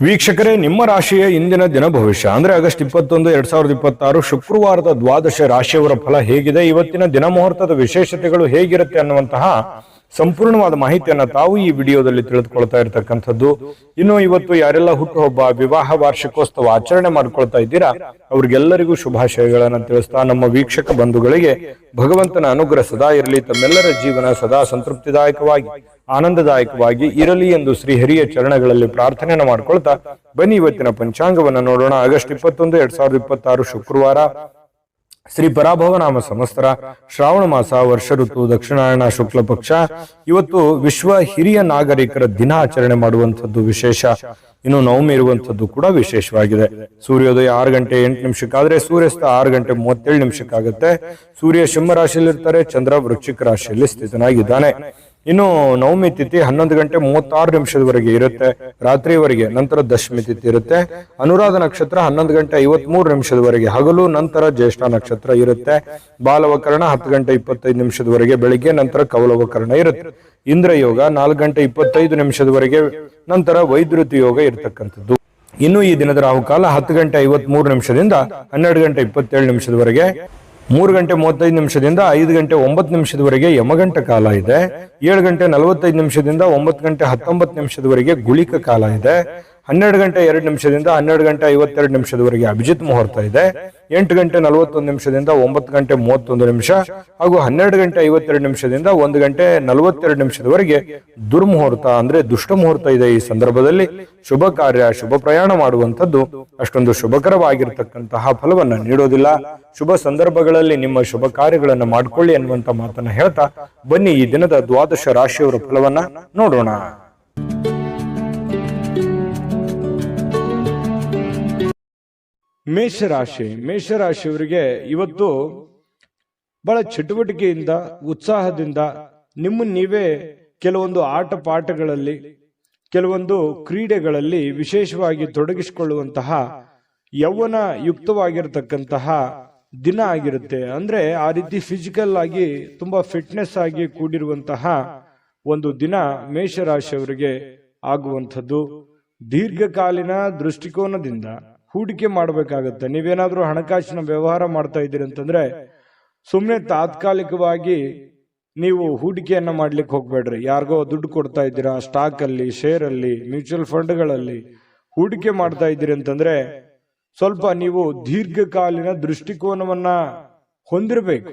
ವೀಕ್ಷಕರೇ, ನಿಮ್ಮ ರಾಶಿಯ ಇಂದಿನ ದಿನ ಭವಿಷ್ಯ ಅಂದ್ರೆ ಆಗಸ್ಟ್ 21, 2026 ಶುಕ್ರವಾರದ ದ್ವಾದಶ ರಾಶಿಯವರ ಫಲ ಹೇಗಿದೆ, ಇವತ್ತಿನ ದಿನ ಮುಹೂರ್ತದ ವಿಶೇಷತೆಗಳು ಹೇಗಿರುತ್ತೆ ಅನ್ನುವಂತಹ ಸಂಪೂರ್ಣವಾದ ಮಾಹಿತಿಯನ್ನ ತಾವು ಈ ವಿಡಿಯೋದಲ್ಲಿ ತಿಳಿದುಕೊಳ್ತಾ ಇರತಕ್ಕಂಥದ್ದು. ಇನ್ನು ಇವತ್ತು ಯಾರೆಲ್ಲ ಹುಟ್ಟುಹಬ್ಬ, ವಿವಾಹ ವಾರ್ಷಿಕೋತ್ಸವ ಆಚರಣೆ ಮಾಡ್ಕೊಳ್ತಾ ಇದ್ದೀರಾ ಅವ್ರಿಗೆಲ್ಲರಿಗೂ ಶುಭಾಶಯಗಳನ್ನ ತಿಳಿಸ್ತಾ ನಮ್ಮ ವೀಕ್ಷಕ ಬಂಧುಗಳಿಗೆ ಭಗವಂತನ ಅನುಗ್ರಹ ಸದಾ ಇರಲಿ, ತಮ್ಮೆಲ್ಲರ ಜೀವನ ಸದಾ ಸಂತೃಪ್ತಿದಾಯಕವಾಗಿ ಆನಂದದಾಯಕವಾಗಿ ಇರಲಿ ಎಂದು ಶ್ರೀ ಹರಿಯ ಚರಣಗಳಲ್ಲಿ ಪ್ರಾರ್ಥನೆಯನ್ನು ಮಾಡ್ಕೊಳ್ತಾ ಬನ್ನಿ ಇವತ್ತಿನ ಪಂಚಾಂಗವನ್ನು ನೋಡೋಣ. ಆಗಸ್ಟ್ 21, 2026 ಶುಕ್ರವಾರ, ಶ್ರೀ ಪರಾಭವ ನಾಮ ಸಂವತ್ಸರ, ಶ್ರಾವಣ ಮಾಸ, ವರ್ಷ ಋತು, ದಕ್ಷಿಣಾಯಣ ಶುಕ್ಲ ಪಕ್ಷ. ಇವತ್ತು ವಿಶ್ವ ಹಿರಿಯ ನಾಗರಿಕರ ದಿನ ಆಚರಣೆ ಮಾಡುವಂಥದ್ದು ವಿಶೇಷ. ಇನ್ನು ನವಮಿ ಇರುವಂಥದ್ದು ಕೂಡ ವಿಶೇಷವಾಗಿದೆ. ಸೂರ್ಯೋದಯ 6 ಗಂಟೆ 8 ನಿಮಿಷಕ್ಕಾದ್ರೆ ಸೂರ್ಯಾಸ್ತ 6 ಗಂಟೆ 37 ನಿಮಿಷಕ್ಕಾಗುತ್ತೆ. ಸೂರ್ಯ ಸಿಂಹ ರಾಶಿಯಲ್ಲಿ ಇರ್ತಾರೆ, ಚಂದ್ರ ವೃಶ್ಚಿಕ ರಾಶಿಯಲ್ಲಿ ಸ್ಥಿತನಾಗಿದ್ದಾನೆ. ಇನ್ನು ನವಮಿ ತಿಥಿ 11 ಗಂಟೆ 36 ನಿಮಿಷದವರೆಗೆ ಇರುತ್ತೆ, ರಾತ್ರಿವರೆಗೆ. ನಂತರ ದಶಮಿ ತಿಥಿ ಇರುತ್ತೆ. ಅನುರಾಧ ನಕ್ಷತ್ರ 11 ಗಂಟೆ 53 ನಿಮಿಷದವರೆಗೆ ಹಗಲು, ನಂತರ ಜ್ಯೇಷ್ಠ ನಕ್ಷತ್ರ ಇರುತ್ತೆ. ಬಾಲವಕರಣ 10 ಗಂಟೆ 25 ನಿಮಿಷದವರೆಗೆ ಬೆಳಿಗ್ಗೆ, ನಂತರ ಕವಲವಕರಣ ಇರುತ್ತೆ. ಇಂದ್ರ ಯೋಗ 4 ಗಂಟೆ 25 ನಿಮಿಷದವರೆಗೆ, ನಂತರ ವೈದ್ಯುತಿ ಯೋಗ ಇರತಕ್ಕಂಥದ್ದು. ಇನ್ನು ಈ ದಿನದ ರಾಹುಕಾಲ 10 ಗಂಟೆ 53 ನಿಮಿಷದಿಂದ 12 ಗಂಟೆ 27 ನಿಮಿಷದವರೆಗೆ, 3 ಗಂಟೆ 35 ನಿಮಿಷದಿಂದ 5 ಗಂಟೆ 9 ನಿಮಿಷದವರೆಗೆ ಯಮಗಂಟ ಕಾಲ ಇದೆ. 7 ಗಂಟೆ 45 ನಿಮಿಷದಿಂದ 9 ಗಂಟೆ 19 ನಿಮಿಷದವರೆಗೆ ಗುಳಿಕ ಕಾಲ ಇದೆ. 12 ಗಂಟೆ 2 ನಿಮಿಷದಿಂದ 12 ಗಂಟೆ 52 ನಿಮಿಷದವರೆಗೆ ಅಭಿಜಿತ್ ಮುಹೂರ್ತ ಇದೆ. 8 ಗಂಟೆ 41 ನಿಮಿಷದಿಂದ 9 ಗಂಟೆ 31 ನಿಮಿಷ ಹಾಗೂ 12 ಗಂಟೆ 52 ನಿಮಿಷದಿಂದ 1 ಗಂಟೆ 42 ನಿಮಿಷದವರೆಗೆ ದುರ್ಮುಹೂರ್ತ ಅಂದ್ರೆ ದುಷ್ಟ ಮುಹೂರ್ತ ಇದೆ. ಈ ಸಂದರ್ಭದಲ್ಲಿ ಶುಭ ಕಾರ್ಯ, ಶುಭ ಪ್ರಯಾಣ ಮಾಡುವಂಥದ್ದು ಅಷ್ಟೊಂದು ಶುಭಕರವಾಗಿರ್ತಕ್ಕಂತಹ ಫಲವನ್ನ ನೀಡೋದಿಲ್ಲ. ಶುಭ ಸಂದರ್ಭಗಳಲ್ಲಿ ನಿಮ್ಮ ಶುಭ ಕಾರ್ಯಗಳನ್ನು ಮಾಡಿಕೊಳ್ಳಿ ಅನ್ನುವಂತ ಮಾತನ್ನ ಹೇಳ್ತಾ ಬನ್ನಿ ಈ ದಿನದ ದ್ವಾದಶ ರಾಶಿಯವರ ಫಲವನ್ನ ನೋಡೋಣ. ಮೇಷರಾಶಿಯವರಿಗೆ ಇವತ್ತು ಬಹಳ ಚಟುವಟಿಕೆಯಿಂದ, ಉತ್ಸಾಹದಿಂದ ನಿಮ್ಮನ್ನು ನೀವೇ ಕೆಲವೊಂದು ಆಟ ಪಾಠಗಳಲ್ಲಿ, ಕೆಲವೊಂದು ಕ್ರೀಡೆಗಳಲ್ಲಿ ವಿಶೇಷವಾಗಿ ತೊಡಗಿಸಿಕೊಳ್ಳುವಂತಹ ಯೌವನ ಯುಕ್ತವಾಗಿರತಕ್ಕಂತಹ ದಿನ ಆಗಿರುತ್ತೆ. ಅಂದ್ರೆ ಆ ರೀತಿ ಫಿಸಿಕಲ್ ಆಗಿ ತುಂಬಾ ಫಿಟ್ನೆಸ್ ಆಗಿ ಕೂಡಿರುವಂತಹ ಒಂದು ದಿನ ಮೇಷರಾಶಿಯವರಿಗೆ ಆಗುವಂಥದ್ದು. ದೀರ್ಘಕಾಲೀನ ದೃಷ್ಟಿಕೋನದಿಂದ ಹೂಡಿಕೆ ಮಾಡಬೇಕಾಗತ್ತೆ. ನೀವೇನಾದ್ರೂ ಹಣಕಾಸಿನ ವ್ಯವಹಾರ ಮಾಡ್ತಾ ಇದ್ದೀರಿ ಅಂತಂದ್ರೆ ಸುಮ್ಮನೆ ತಾತ್ಕಾಲಿಕವಾಗಿ ನೀವು ಹೂಡಿಕೆಯನ್ನ ಮಾಡ್ಲಿಕ್ಕೆ ಹೋಗ್ಬೇಡ್ರಿ. ಯಾರಿಗೋ ದುಡ್ಡು ಕೊಡ್ತಾ ಇದ್ದೀರಾ, ಸ್ಟಾಕ್ ಅಲ್ಲಿ, ಶೇರ್ ಅಲ್ಲಿ, ಮ್ಯೂಚುವಲ್ ಫಂಡ್ಗಳಲ್ಲಿ ಹೂಡಿಕೆ ಮಾಡ್ತಾ ಇದ್ದೀರಿ ಅಂತಂದ್ರೆ ಸ್ವಲ್ಪ ನೀವು ದೀರ್ಘಕಾಲೀನ ದೃಷ್ಟಿಕೋನವನ್ನ ಹೊಂದಿರಬೇಕು.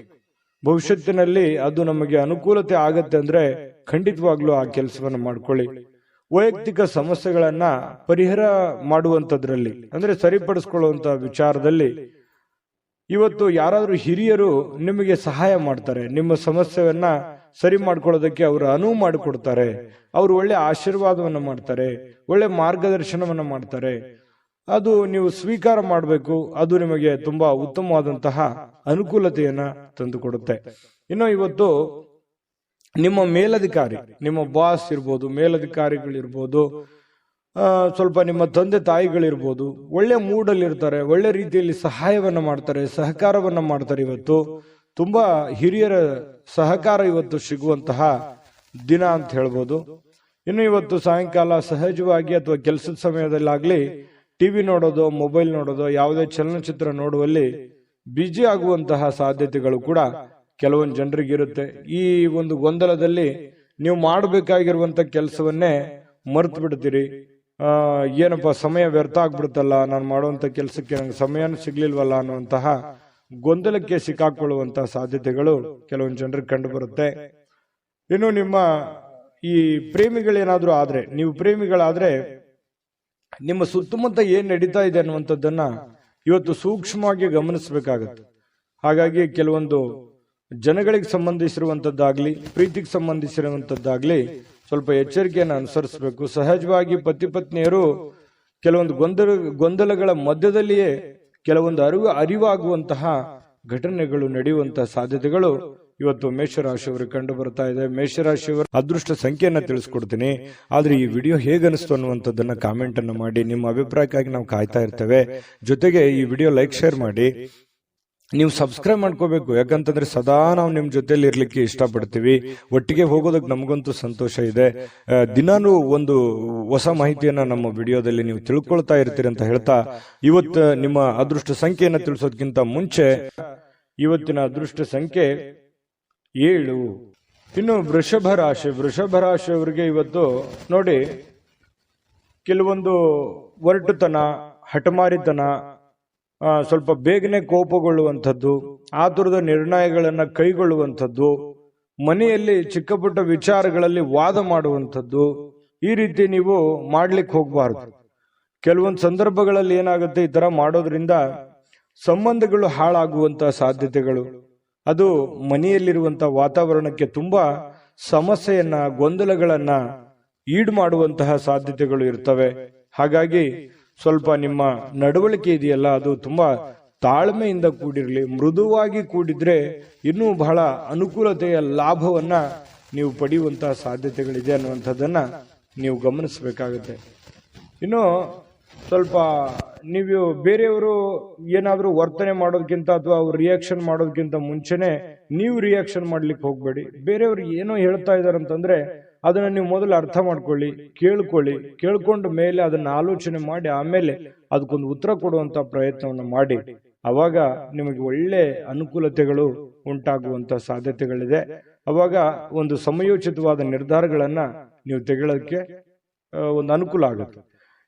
ಭವಿಷ್ಯತ್ತಿನಲ್ಲಿ ಅದು ನಮಗೆ ಅನುಕೂಲತೆ ಆಗತ್ತೆ ಅಂದ್ರೆ ಖಂಡಿತವಾಗ್ಲೂ ಆ ಕೆಲಸವನ್ನ ಮಾಡ್ಕೊಳ್ಳಿ. ವೈಯಕ್ತಿಕ ಸಮಸ್ಯೆಗಳನ್ನ ಪರಿಹಾರ ಮಾಡುವಂತದ್ರಲ್ಲಿ ಅಂದ್ರೆ ಸರಿಪಡಿಸ್ಕೊಳ್ಳುವಂತ ವಿಚಾರದಲ್ಲಿ ಇವತ್ತು ಯಾರಾದ್ರೂ ಹಿರಿಯರು ನಿಮಗೆ ಸಹಾಯ ಮಾಡ್ತಾರೆ. ನಿಮ್ಮ ಸಮಸ್ಯೆಯನ್ನ ಸರಿ ಮಾಡ್ಕೊಳ್ಳೋದಕ್ಕೆ ಅವರು ಅನುವು ಮಾಡಿಕೊಡ್ತಾರೆ. ಅವರು ಒಳ್ಳೆ ಆಶೀರ್ವಾದವನ್ನ ಮಾಡ್ತಾರೆ, ಒಳ್ಳೆ ಮಾರ್ಗದರ್ಶನವನ್ನ ಮಾಡ್ತಾರೆ. ಅದು ನೀವು ಸ್ವೀಕಾರ ಮಾಡಬೇಕು. ಅದು ನಿಮಗೆ ತುಂಬಾ ಉತ್ತಮವಾದಂತಹ ಅನುಕೂಲತೆಯನ್ನ ತಂದುಕೊಡುತ್ತೆ. ಇನ್ನು ಇವತ್ತು ನಿಮ್ಮ ಮೇಲಧಿಕಾರಿ, ನಿಮ್ಮ ಬಾಸ್ ಇರ್ಬೋದು, ಮೇಲಧಿಕಾರಿಗಳಿರ್ಬೋದು, ಸ್ವಲ್ಪ ನಿಮ್ಮ ತಂದೆ ತಾಯಿಗಳಿರ್ಬೋದು, ಒಳ್ಳೆ ಮೂಡಲ್ಲಿ ಇರ್ತಾರೆ, ಒಳ್ಳೆ ರೀತಿಯಲ್ಲಿ ಸಹಾಯವನ್ನ ಮಾಡ್ತಾರೆ, ಸಹಕಾರವನ್ನ ಮಾಡ್ತಾರೆ. ಇವತ್ತು ತುಂಬಾ ಹಿರಿಯರ ಸಹಕಾರ ಇವತ್ತು ಸಿಗುವಂತಹ ದಿನ ಅಂತ ಹೇಳ್ಬೋದು. ಇನ್ನು ಇವತ್ತು ಸಾಯಂಕಾಲ ಸಹಜವಾಗಿ ಅಥವಾ ಕೆಲಸದ ಸಮಯದಲ್ಲಾಗ್ಲಿ ಟಿವಿ ನೋಡೋದು, ಮೊಬೈಲ್ ನೋಡೋದು, ಯಾವುದೇ ಚಲನಚಿತ್ರ ನೋಡುವಲ್ಲಿ ಬಿಜಿ ಆಗುವಂತಹ ಸಾಧ್ಯತೆಗಳು ಕೂಡ ಕೆಲವೊಂದು ಜನರಿಗೆ ಇರುತ್ತೆ. ಈ ಒಂದು ಗೊಂದಲದಲ್ಲಿ ನೀವು ಮಾಡಬೇಕಾಗಿರುವಂತ ಕೆಲಸವನ್ನೇ ಮರ್ತು ಬಿಡ್ತೀರಿ. ಏನಪ್ಪ ಸಮಯ ವ್ಯರ್ಥ ಆಗ್ಬಿಡುತ್ತಲ್ಲ, ನಾನು ಮಾಡುವಂತ ಕೆಲಸಕ್ಕೆ ನಂಗೆ ಸಮಯನೂ ಸಿಗ್ಲಿಲ್ವಲ್ಲ ಅನ್ನುವಂತಹ ಗೊಂದಲಕ್ಕೆ ಸಿಕ್ಕಾಕೊಳ್ಳುವಂತಹ ಸಾಧ್ಯತೆಗಳು ಕೆಲವೊಂದು ಜನರಿಗೆ ಕಂಡು ಬರುತ್ತೆ. ಇನ್ನು ನಿಮ್ಮ ಈ ಪ್ರೇಮಿಗಳೇನಾದ್ರೂ ಆದ್ರೆ, ನೀವು ಪ್ರೇಮಿಗಳಾದ್ರೆ ನಿಮ್ಮ ಸುತ್ತಮುತ್ತ ಏನ್ ನಡೀತಾ ಇದೆ ಅನ್ನುವಂಥದ್ದನ್ನ ಇವತ್ತು ಸೂಕ್ಷ್ಮವಾಗಿ ಗಮನಿಸಬೇಕಾಗತ್ತೆ. ಹಾಗಾಗಿ ಕೆಲವೊಂದು ಜನಗಳಿಗೆ ಸಂಬಂಧಿಸಿರುವಂತದ್ದಾಗ್ಲಿ, ಪ್ರೀತಿಗೆ ಸಂಬಂಧಿಸಿರುವಂತದ್ದಾಗ್ಲಿ ಸ್ವಲ್ಪ ಎಚ್ಚರಿಕೆಯನ್ನು ಅನುಸರಿಸಬೇಕು. ಸಹಜವಾಗಿ ಪತಿ ಪತ್ನಿಯರು ಕೆಲವೊಂದು ಗೊಂದಲಗಳ ಮಧ್ಯದಲ್ಲಿಯೇ ಕೆಲವೊಂದು ಅರಿವಾಗುವಂತಹ ಘಟನೆಗಳು ನಡೆಯುವಂತಹ ಸಾಧ್ಯತೆಗಳು ಇವತ್ತು ಮೇಷರಾಶಿಯವರಿಗೆ ಕಂಡು ಬರ್ತಾ ಇದೆ. ಮೇಷರಾಶಿಯವರ ಅದೃಷ್ಟ ಸಂಖ್ಯೆಯನ್ನ ತಿಳಿಸ್ಕೊಡ್ತೀನಿ. ಆದ್ರೆ ಈ ವಿಡಿಯೋ ಹೇಗನಿಸ್ತು ಅನ್ನುವಂಥದ್ದನ್ನ ಕಾಮೆಂಟ್ ಅನ್ನು ಮಾಡಿ. ನಿಮ್ಮ ಅಭಿಪ್ರಾಯಕ್ಕಾಗಿ ನಾವು ಕಾಯ್ತಾ ಇರ್ತೇವೆ. ಜೊತೆಗೆ ಈ ವಿಡಿಯೋ ಲೈಕ್, ಶೇರ್ ಮಾಡಿ. ನೀವು ಸಬ್ಸ್ಕ್ರೈಬ್ ಮಾಡ್ಕೋಬೇಕು. ಯಾಕಂತಂದ್ರೆ ಸದಾ ನಾವು ನಿಮ್ ಜೊತೆಲಿ ಇರ್ಲಿಕ್ಕೆ ಇಷ್ಟಪಡ್ತೀವಿ. ಒಟ್ಟಿಗೆ ಹೋಗೋದಕ್ಕೆ ನಮಗಂತೂ ಸಂತೋಷ ಇದೆ. ದಿನಾನು ಒಂದು ಹೊಸ ಮಾಹಿತಿಯನ್ನ ನಮ್ಮ ವಿಡಿಯೋದಲ್ಲಿ ನೀವು ತಿಳ್ಕೊಳ್ತಾ ಇರ್ತೀರಿ ಅಂತ ಹೇಳ್ತಾ, ಇವತ್ತು ನಿಮ್ಮ ಅದೃಷ್ಟ ಸಂಖ್ಯೆಯನ್ನ ತಿಳಿಸೋದಕ್ಕಿಂತ ಮುಂಚೆ ಇವತ್ತಿನ ಅದೃಷ್ಟ ಸಂಖ್ಯೆ 7. ಇನ್ನು ವೃಷಭ ರಾಶಿಯವರಿಗೆ ಇವತ್ತು ನೋಡಿ, ಕೆಲವೊಂದು ಒರಟುತನ, ಹಠಮಾರಿತನ, ಸ್ವಲ್ಪ ಬೇಗನೆ ಕೋಪಗೊಳ್ಳುವಂಥದ್ದು, ಆತುರದ ನಿರ್ಣಯಗಳನ್ನ ಕೈಗೊಳ್ಳುವಂಥದ್ದು, ಮನೆಯಲ್ಲಿ ಚಿಕ್ಕ ಪುಟ್ಟ ವಿಚಾರಗಳಲ್ಲಿ ವಾದ ಮಾಡುವಂಥದ್ದು, ಈ ರೀತಿ ನೀವು ಮಾಡ್ಲಿಕ್ಕೆ ಹೋಗಬಾರ್ದು. ಕೆಲವೊಂದು ಸಂದರ್ಭಗಳಲ್ಲಿ ಏನಾಗುತ್ತೆ, ಈ ತರ ಮಾಡೋದ್ರಿಂದ ಸಂಬಂಧಗಳು ಹಾಳಾಗುವಂತಹ ಸಾಧ್ಯತೆಗಳು, ಅದು ಮನೆಯಲ್ಲಿರುವಂತ ವಾತಾವರಣಕ್ಕೆ ತುಂಬಾ ಸಮಸ್ಯೆಯನ್ನ, ಗೊಂದಲಗಳನ್ನ ಈಡು ಮಾಡುವಂತಹ ಸಾಧ್ಯತೆಗಳು ಇರ್ತವೆ. ಹಾಗಾಗಿ ಸ್ವಲ್ಪ ನಿಮ್ಮ ನಡವಳಿಕೆ ಇದೆಯಲ್ಲ, ಅದು ತುಂಬಾ ತಾಳ್ಮೆಯಿಂದ ಕೂಡಿರಲಿ. ಮೃದುವಾಗಿ ಕೂಡಿದ್ರೆ ಇನ್ನೂ ಬಹಳ ಅನುಕೂಲತೆಯ ಲಾಭವನ್ನ ನೀವು ಪಡೆಯುವಂತಹ ಸಾಧ್ಯತೆಗಳಿದೆ ಅನ್ನುವಂಥದ್ದನ್ನ ನೀವು ಗಮನಿಸಬೇಕಾಗುತ್ತೆ. ಇನ್ನು ಸ್ವಲ್ಪ ನೀವು ಬೇರೆಯವರು ಏನಾದ್ರೂ ವರ್ತನೆ ಮಾಡೋದಕ್ಕಿಂತ ಅಥವಾ ಅವ್ರು ರಿಯಾಕ್ಷನ್ ಮಾಡೋದಕ್ಕಿಂತ ಮುಂಚೆನೆ ನೀವು ರಿಯಾಕ್ಷನ್ ಮಾಡ್ಲಿಕ್ಕೆ ಹೋಗ್ಬೇಡಿ. ಬೇರೆಯವ್ರು ಏನೋ ಹೇಳ್ತಾ ಇದಾರೆ ಅಂತಂದ್ರೆ ಅದನ್ನ ನೀವು ಮೊದಲು ಅರ್ಥ ಮಾಡ್ಕೊಳ್ಳಿ, ಕೇಳ್ಕೊಂಡ ಮೇಲೆ ಅದನ್ನ ಆಲೋಚನೆ ಮಾಡಿ ಆಮೇಲೆ ಅದಕ್ಕೊಂದು ಉತ್ತರ ಕೊಡುವಂತ ಪ್ರಯತ್ನವನ್ನು ಮಾಡಿ. ಅವಾಗ ನಿಮಗೆ ಒಳ್ಳೆ ಅನುಕೂಲತೆಗಳು ಉಂಟಾಗುವಂತ ಸಾಧ್ಯತೆಗಳಿದೆ. ಅವಾಗ ಒಂದು ಸಮಯೋಚಿತವಾದ ನಿರ್ಧಾರಗಳನ್ನ ನೀವು ತೆಗೊಳ್ಳೋದಕ್ಕೆ ಒಂದು ಅನುಕೂಲ ಆಗುತ್ತೆ.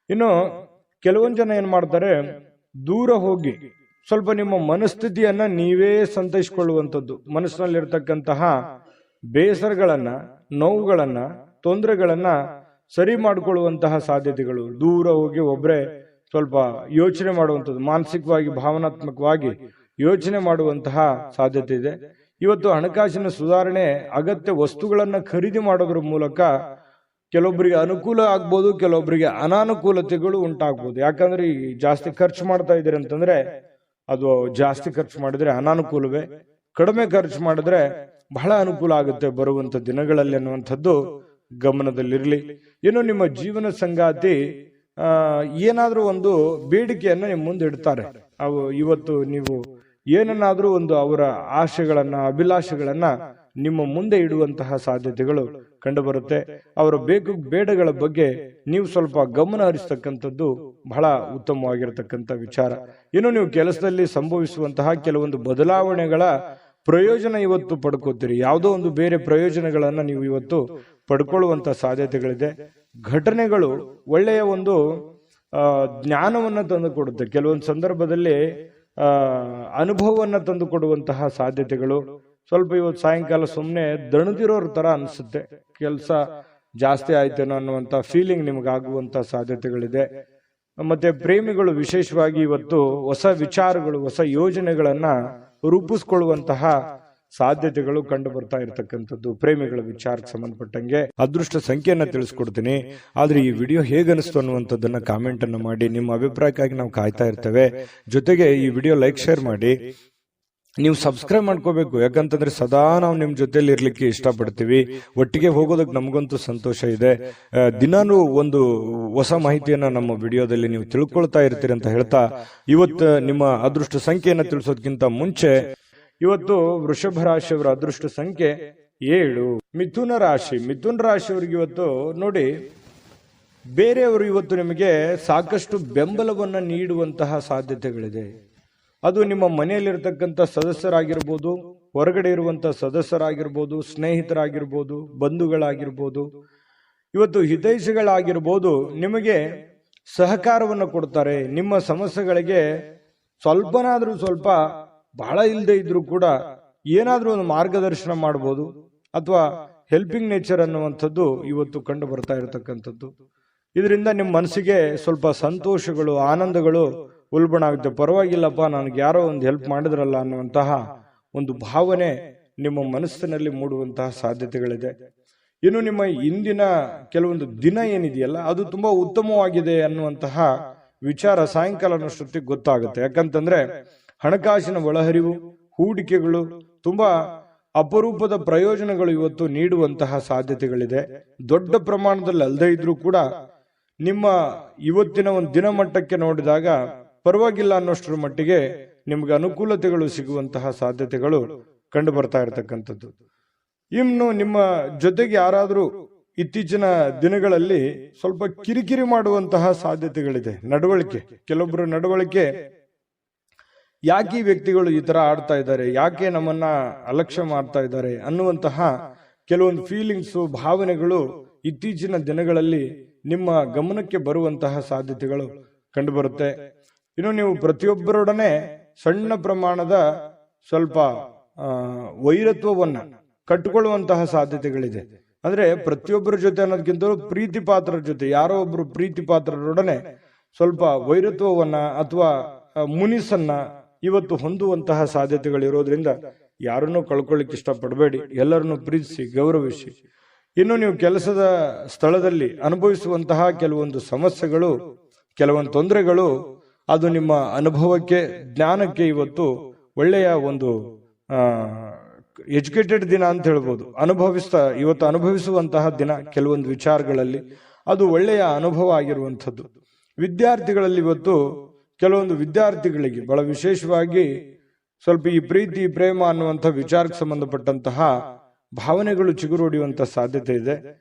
ಇನ್ನು ಕೆಲವೊಂದು ಜನ ಏನ್ ಮಾಡ್ತಾರೆ, ದೂರ ಹೋಗಿ ಸ್ವಲ್ಪ ನಿಮ್ಮ ಮನಸ್ಥಿತಿಯನ್ನ ನೀವೇ ಸಂತೈಸಿಕೊಳ್ಳುವಂಥದ್ದು, ಮನಸ್ಸಿನಲ್ಲಿರ್ತಕ್ಕಂತಹ ಬೇಸರಗಳನ್ನ, ನೋವುಗಳನ್ನ, ತೊಂದರೆಗಳನ್ನ ಸರಿ ಮಾಡಿಕೊಳ್ಳುವಂತಹ ಸಾಧ್ಯತೆಗಳು. ದೂರ ಹೋಗಿ ಒಬ್ರೆ ಸ್ವಲ್ಪ ಯೋಚನೆ ಮಾಡುವಂಥದ್ದು, ಮಾನಸಿಕವಾಗಿ, ಭಾವನಾತ್ಮಕವಾಗಿ ಯೋಚನೆ ಮಾಡುವಂತಹ ಸಾಧ್ಯತೆ ಇದೆ. ಇವತ್ತು ಹಣಕಾಸಿನ ಸುಧಾರಣೆ, ಅಗತ್ಯ ವಸ್ತುಗಳನ್ನ ಖರೀದಿ ಮಾಡೋದ್ರ ಮೂಲಕ ಕೆಲವೊಬ್ಬರಿಗೆ ಅನುಕೂಲ ಆಗ್ಬೋದು, ಕೆಲವೊಬ್ಬರಿಗೆ ಅನಾನುಕೂಲತೆಗಳು ಉಂಟಾಗ್ಬೋದು. ಯಾಕಂದ್ರೆ ಈ ಜಾಸ್ತಿ ಖರ್ಚು ಮಾಡ್ತಾ ಇದ್ದೀರಿ ಅಂತಂದ್ರೆ ಅದು ಜಾಸ್ತಿ ಖರ್ಚು ಮಾಡಿದ್ರೆ ಅನಾನುಕೂಲವೇ, ಕಡಿಮೆ ಖರ್ಚು ಮಾಡಿದ್ರೆ ಬಹಳ ಅನುಕೂಲ ಆಗುತ್ತೆ ಬರುವಂತ ದಿನಗಳಲ್ಲಿ ಅನ್ನುವಂಥದ್ದು ಗಮನದಲ್ಲಿರಲಿ. ಇನ್ನು ನಿಮ್ಮ ಜೀವನ ಸಂಗಾತಿ ಏನಾದ್ರೂ ಒಂದು ಬೇಡಿಕೆಯನ್ನ ನಿಮ್ಮ ಮುಂದೆ ಇಡ್ತಾರೆ. ಅವು ಇವತ್ತು ನೀವು ಏನನ್ನಾದ್ರೂ ಒಂದು ಅವರ ಆಶೆಗಳನ್ನ, ಅಭಿಲಾಷೆಗಳನ್ನ ನಿಮ್ಮ ಮುಂದೆ ಇಡುವಂತಹ ಸಾಧ್ಯತೆಗಳು ಕಂಡುಬರುತ್ತೆ. ಅವರ ಬೇಕು ಬೇಡಗಳ ಬಗ್ಗೆ ನೀವು ಸ್ವಲ್ಪ ಗಮನ ಹರಿಸ್ತಕ್ಕಂಥದ್ದು ಬಹಳ ಉತ್ತಮವಾಗಿರತಕ್ಕಂಥ ವಿಚಾರ. ಇನ್ನು ನೀವು ಕೆಲಸದಲ್ಲಿ ಸಂಭವಿಸುವಂತಹ ಕೆಲವೊಂದು ಬದಲಾವಣೆಗಳ ಪ್ರಯೋಜನ ಇವತ್ತು ಪಡ್ಕೋತೀರಿ. ಯಾವುದೋ ಒಂದು ಬೇರೆ ಪ್ರಯೋಜನಗಳನ್ನ ನೀವು ಇವತ್ತು ಪಡ್ಕೊಳ್ಳುವಂತ ಸಾಧ್ಯತೆಗಳಿದೆ. ಘಟನೆಗಳು ಒಳ್ಳೆಯ ಒಂದು ಜ್ಞಾನವನ್ನ ತಂದು ಕೊಡುತ್ತೆ. ಕೆಲವೊಂದು ಸಂದರ್ಭದಲ್ಲಿ ಅನುಭವವನ್ನ ತಂದು ಕೊಡುವಂತಹ ಸಾಧ್ಯತೆಗಳು. ಸ್ವಲ್ಪ ಇವತ್ತು ಸಾಯಂಕಾಲ ಸುಮ್ಮನೆ ದಣದಿರೋರ್ ತರ ಅನ್ಸುತ್ತೆ, ಕೆಲಸ ಜಾಸ್ತಿ ಆಯ್ತೇನೋ ಅನ್ನುವಂತ ಫೀಲಿಂಗ್ ನಿಮಗಾಗುವಂತ ಸಾಧ್ಯತೆಗಳಿದೆ. ಮತ್ತೆ ಪ್ರೇಮಿಗಳು ವಿಶೇಷವಾಗಿ ಇವತ್ತು ಹೊಸ ವಿಚಾರಗಳು, ಹೊಸ ಯೋಜನೆಗಳನ್ನ ರೂಪಿಸ್ಕೊಳ್ಳುವಂತಹ ಸಾಧ್ಯತೆಗಳು ಕಂಡು ಬರ್ತಾ ಇರತಕ್ಕಂಥದ್ದು. ಪ್ರೇಮಿಗಳ ವಿಚಾರಕ್ಕೆ ಸಂಬಂಧಪಟ್ಟಂಗೆ ಅದೃಷ್ಟ ಸಂಖ್ಯೆಯನ್ನ ತಿಳಿಸ್ಕೊಡ್ತೀನಿ. ಆದ್ರೆ ಈ ವಿಡಿಯೋ ಹೇಗನಿಸ್ತು ಅನ್ನುವಂಥದ್ದನ್ನ ಕಾಮೆಂಟ್ ಅನ್ನ ಮಾಡಿ. ನಿಮ್ಮ ಅಭಿಪ್ರಾಯಕ್ಕಾಗಿ ನಾವು ಕಾಯ್ತಾ ಇರ್ತೇವೆ. ಜೊತೆಗೆ ಈ ವಿಡಿಯೋ ಲೈಕ್, ಶೇರ್ ಮಾಡಿ. ನೀವು ಸಬ್ಸ್ಕ್ರೈಬ್ ಮಾಡ್ಕೋಬೇಕು. ಯಾಕಂತಂದ್ರೆ ಸದಾ ನಾವು ನಿಮ್ ಜೊತೆಲಿ ಇರ್ಲಿಕ್ಕೆ ಇಷ್ಟಪಡ್ತೀವಿ. ಒಟ್ಟಿಗೆ ಹೋಗೋದಕ್ಕೆ ನಮಗಂತೂ ಸಂತೋಷ ಇದೆ. ದಿನಾನು ಒಂದು ಹೊಸ ಮಾಹಿತಿಯನ್ನ ನಮ್ಮ ವಿಡಿಯೋದಲ್ಲಿ ನೀವು ತಿಳ್ಕೊಳ್ತಾ ಇರ್ತೀರಿ ಅಂತ ಹೇಳ್ತಾ, ಇವತ್ತು ನಿಮ್ಮ ಅದೃಷ್ಟ ಸಂಖ್ಯೆಯನ್ನ ತಿಳಿಸೋದಕ್ಕಿಂತ ಮುಂಚೆ ಇವತ್ತು ವೃಷಭ ರಾಶಿಯವರ ಅದೃಷ್ಟ ಸಂಖ್ಯೆ 7. ಮಿಥುನ ರಾಶಿಯವರಿಗೆ ಇವತ್ತು ನೋಡಿ, ಬೇರೆಯವರು ಇವತ್ತು ನಿಮಗೆ ಸಾಕಷ್ಟು ಬೆಂಬಲವನ್ನ ನೀಡುವಂತಹ ಸಾಧ್ಯತೆಗಳಿದೆ. ಅದು ನಿಮ್ಮ ಮನೆಯಲ್ಲಿರ್ತಕ್ಕಂಥ ಸದಸ್ಯರಾಗಿರ್ಬೋದು, ಹೊರಗಡೆ ಇರುವಂತಹ ಸದಸ್ಯರಾಗಿರ್ಬೋದು, ಸ್ನೇಹಿತರಾಗಿರ್ಬೋದು, ಬಂಧುಗಳಾಗಿರ್ಬೋದು, ಇವತ್ತು ಹಿತೈಷಿಗಳಾಗಿರ್ಬೋದು, ನಿಮಗೆ ಸಹಕಾರವನ್ನು ಕೊಡ್ತಾರೆ. ನಿಮ್ಮ ಸಮಸ್ಯೆಗಳಿಗೆ ಸ್ವಲ್ಪನಾದ್ರೂ, ಸ್ವಲ್ಪ ಬಹಳ ಇಲ್ಲದೆ ಇದ್ರೂ ಕೂಡ ಏನಾದ್ರೂ ಒಂದು ಮಾರ್ಗದರ್ಶನ ಮಾಡಬಹುದು, ಅಥವಾ ಹೆಲ್ಪಿಂಗ್ ನೇಚರ್ ಅನ್ನುವಂಥದ್ದು ಇವತ್ತು ಕಂಡು ಬರ್ತಾ ಇರತಕ್ಕಂಥದ್ದು. ಇದರಿಂದ ನಿಮ್ಮ ಮನಸ್ಸಿಗೆ ಸ್ವಲ್ಪ ಸಂತೋಷಗಳು, ಆನಂದಗಳು ಉಲ್ಬಣ ಆಗುತ್ತೆ. ಪರವಾಗಿಲ್ಲಪ್ಪ, ನನಗೆ ಯಾರೋ ಒಂದು ಹೆಲ್ಪ್ ಮಾಡಿದ್ರಲ್ಲ ಅನ್ನುವಂತಹ ಒಂದು ಭಾವನೆ ನಿಮ್ಮ ಮನಸ್ಸಿನಲ್ಲಿ ಮೂಡುವಂತಹ ಸಾಧ್ಯತೆಗಳಿದೆ. ಇನ್ನು ನಿಮ್ಮ ಇಂದಿನ ಕೆಲವೊಂದು ದಿನ ಏನಿದೆಯಲ್ಲ, ಅದು ತುಂಬಾ ಉತ್ತಮವಾಗಿದೆ ಅನ್ನುವಂತಹ ವಿಚಾರ ಸಾಯಂಕಾಲನಷ್ಟೊತ್ತಿಗೆ ಗೊತ್ತಾಗುತ್ತೆ. ಯಾಕಂತಂದ್ರೆ ಹಣಕಾಸಿನ ಒಳಹರಿವು, ಹೂಡಿಕೆಗಳು, ತುಂಬಾ ಅಪರೂಪದ ಪ್ರಯೋಜನಗಳು ಇವತ್ತು ನೀಡುವಂತಹ ಸಾಧ್ಯತೆಗಳಿದೆ. ದೊಡ್ಡ ಪ್ರಮಾಣದಲ್ಲಿ ಅಲ್ಲದೆ ಇದ್ರೂ ಕೂಡ ನಿಮ್ಮ ಇವತ್ತಿನ ಒಂದು ದಿನಮಟ್ಟಕ್ಕೆ ನೋಡಿದಾಗ ಪರವಾಗಿಲ್ಲ ಅನ್ನೋಷ್ಟರ ಮಟ್ಟಿಗೆ ನಿಮ್ಗೆ ಅನುಕೂಲತೆಗಳು ಸಿಗುವಂತಹ ಸಾಧ್ಯತೆಗಳು ಕಂಡು ಬರ್ತಾ ಇರತಕ್ಕಂಥದ್ದು. ಇನ್ನು ನಿಮ್ಮ ಜೊತೆಗೆ ಯಾರಾದರೂ ಇತ್ತೀಚಿನ ದಿನಗಳಲ್ಲಿ ಸ್ವಲ್ಪ ಕಿರಿಕಿರಿ ಮಾಡುವಂತಹ ಸಾಧ್ಯತೆಗಳಿದೆ. ನಡವಳಿಕೆ, ಕೆಲವೊಬ್ಬರು ನಡವಳಿಕೆ, ಯಾಕೆ ಈ ವ್ಯಕ್ತಿಗಳು ಈ ತರ ಆಡ್ತಾ ಇದ್ದಾರೆ, ಯಾಕೆ ನಮ್ಮನ್ನ ಅಲಕ್ಷ್ಯ ಮಾಡ್ತಾ ಇದ್ದಾರೆ ಅನ್ನುವಂತಹ ಕೆಲವೊಂದು ಫೀಲಿಂಗ್ಸು, ಭಾವನೆಗಳು ಇತ್ತೀಚಿನ ದಿನಗಳಲ್ಲಿ ನಿಮ್ಮ ಗಮನಕ್ಕೆ ಬರುವಂತಹ ಸಾಧ್ಯತೆಗಳು ಕಂಡುಬರುತ್ತೆ. ಇನ್ನು ನೀವು ಪ್ರತಿಯೊಬ್ಬರೊಡನೆ ಸಣ್ಣ ಪ್ರಮಾಣದ ಸ್ವಲ್ಪ ವೈರತ್ವವನ್ನ ಕಟ್ಟಿಕೊಳ್ಳುವಂತಹ ಸಾಧ್ಯತೆಗಳಿದೆ. ಅಂದ್ರೆ ಪ್ರತಿಯೊಬ್ಬರ ಜೊತೆ ಅನ್ನೋದಕ್ಕಿಂತ ಪ್ರೀತಿ ಪಾತ್ರರ ಜೊತೆ, ಯಾರೋ ಒಬ್ರು ಪ್ರೀತಿ ಪಾತ್ರರೊಡನೆ ಸ್ವಲ್ಪ ವೈರತ್ವವನ್ನ ಅಥವಾ ಮುನಿಸನ್ನ ಇವತ್ತು ಹೊಂದುವಂತಹ ಸಾಧ್ಯತೆಗಳಿರೋದ್ರಿಂದ ಯಾರನ್ನೂ ಕಳ್ಕೊಳ್ಳಿಕ್ಕೆ ಇಷ್ಟಪಡಬೇಡಿ. ಎಲ್ಲರನ್ನು ಪ್ರೀತಿಸಿ, ಗೌರವಿಸಿ. ಇನ್ನು ನೀವು ಕೆಲಸದ ಸ್ಥಳದಲ್ಲಿ ಅನುಭವಿಸುವಂತಹ ಕೆಲವೊಂದು ಸಮಸ್ಯೆಗಳು, ಕೆಲವೊಂದು ತೊಂದರೆಗಳು, ಅದು ನಿಮ್ಮ ಅನುಭವಕ್ಕೆ, ಜ್ಞಾನಕ್ಕೆ ಇವತ್ತು ಒಳ್ಳೆಯ ಒಂದು ಎಜುಕೇಟೆಡ್ ದಿನ ಅಂತ ಹೇಳ್ಬೋದು. ಇವತ್ತು ಅನುಭವಿಸುವಂತಹ ದಿನ ಕೆಲವೊಂದು ವಿಚಾರಗಳಲ್ಲಿ ಅದು ಒಳ್ಳೆಯ ಅನುಭವ ಆಗಿರುವಂಥದ್ದು. ವಿದ್ಯಾರ್ಥಿಗಳಲ್ಲಿ ಇವತ್ತು ಕೆಲವೊಂದು ವಿದ್ಯಾರ್ಥಿಗಳಿಗೆ ಬಹಳ ವಿಶೇಷವಾಗಿ ಸ್ವಲ್ಪ ಈ ಪ್ರೀತಿ ಪ್ರೇಮ ಅನ್ನುವಂಥ ವಿಚಾರಕ್ಕೆ ಸಂಬಂಧಪಟ್ಟಂತಹ ಭಾವನೆಗಳು ಚಿಗುರೊಡೆಯುವಂತ ಸಾಧ್ಯತೆ ಇದೆ.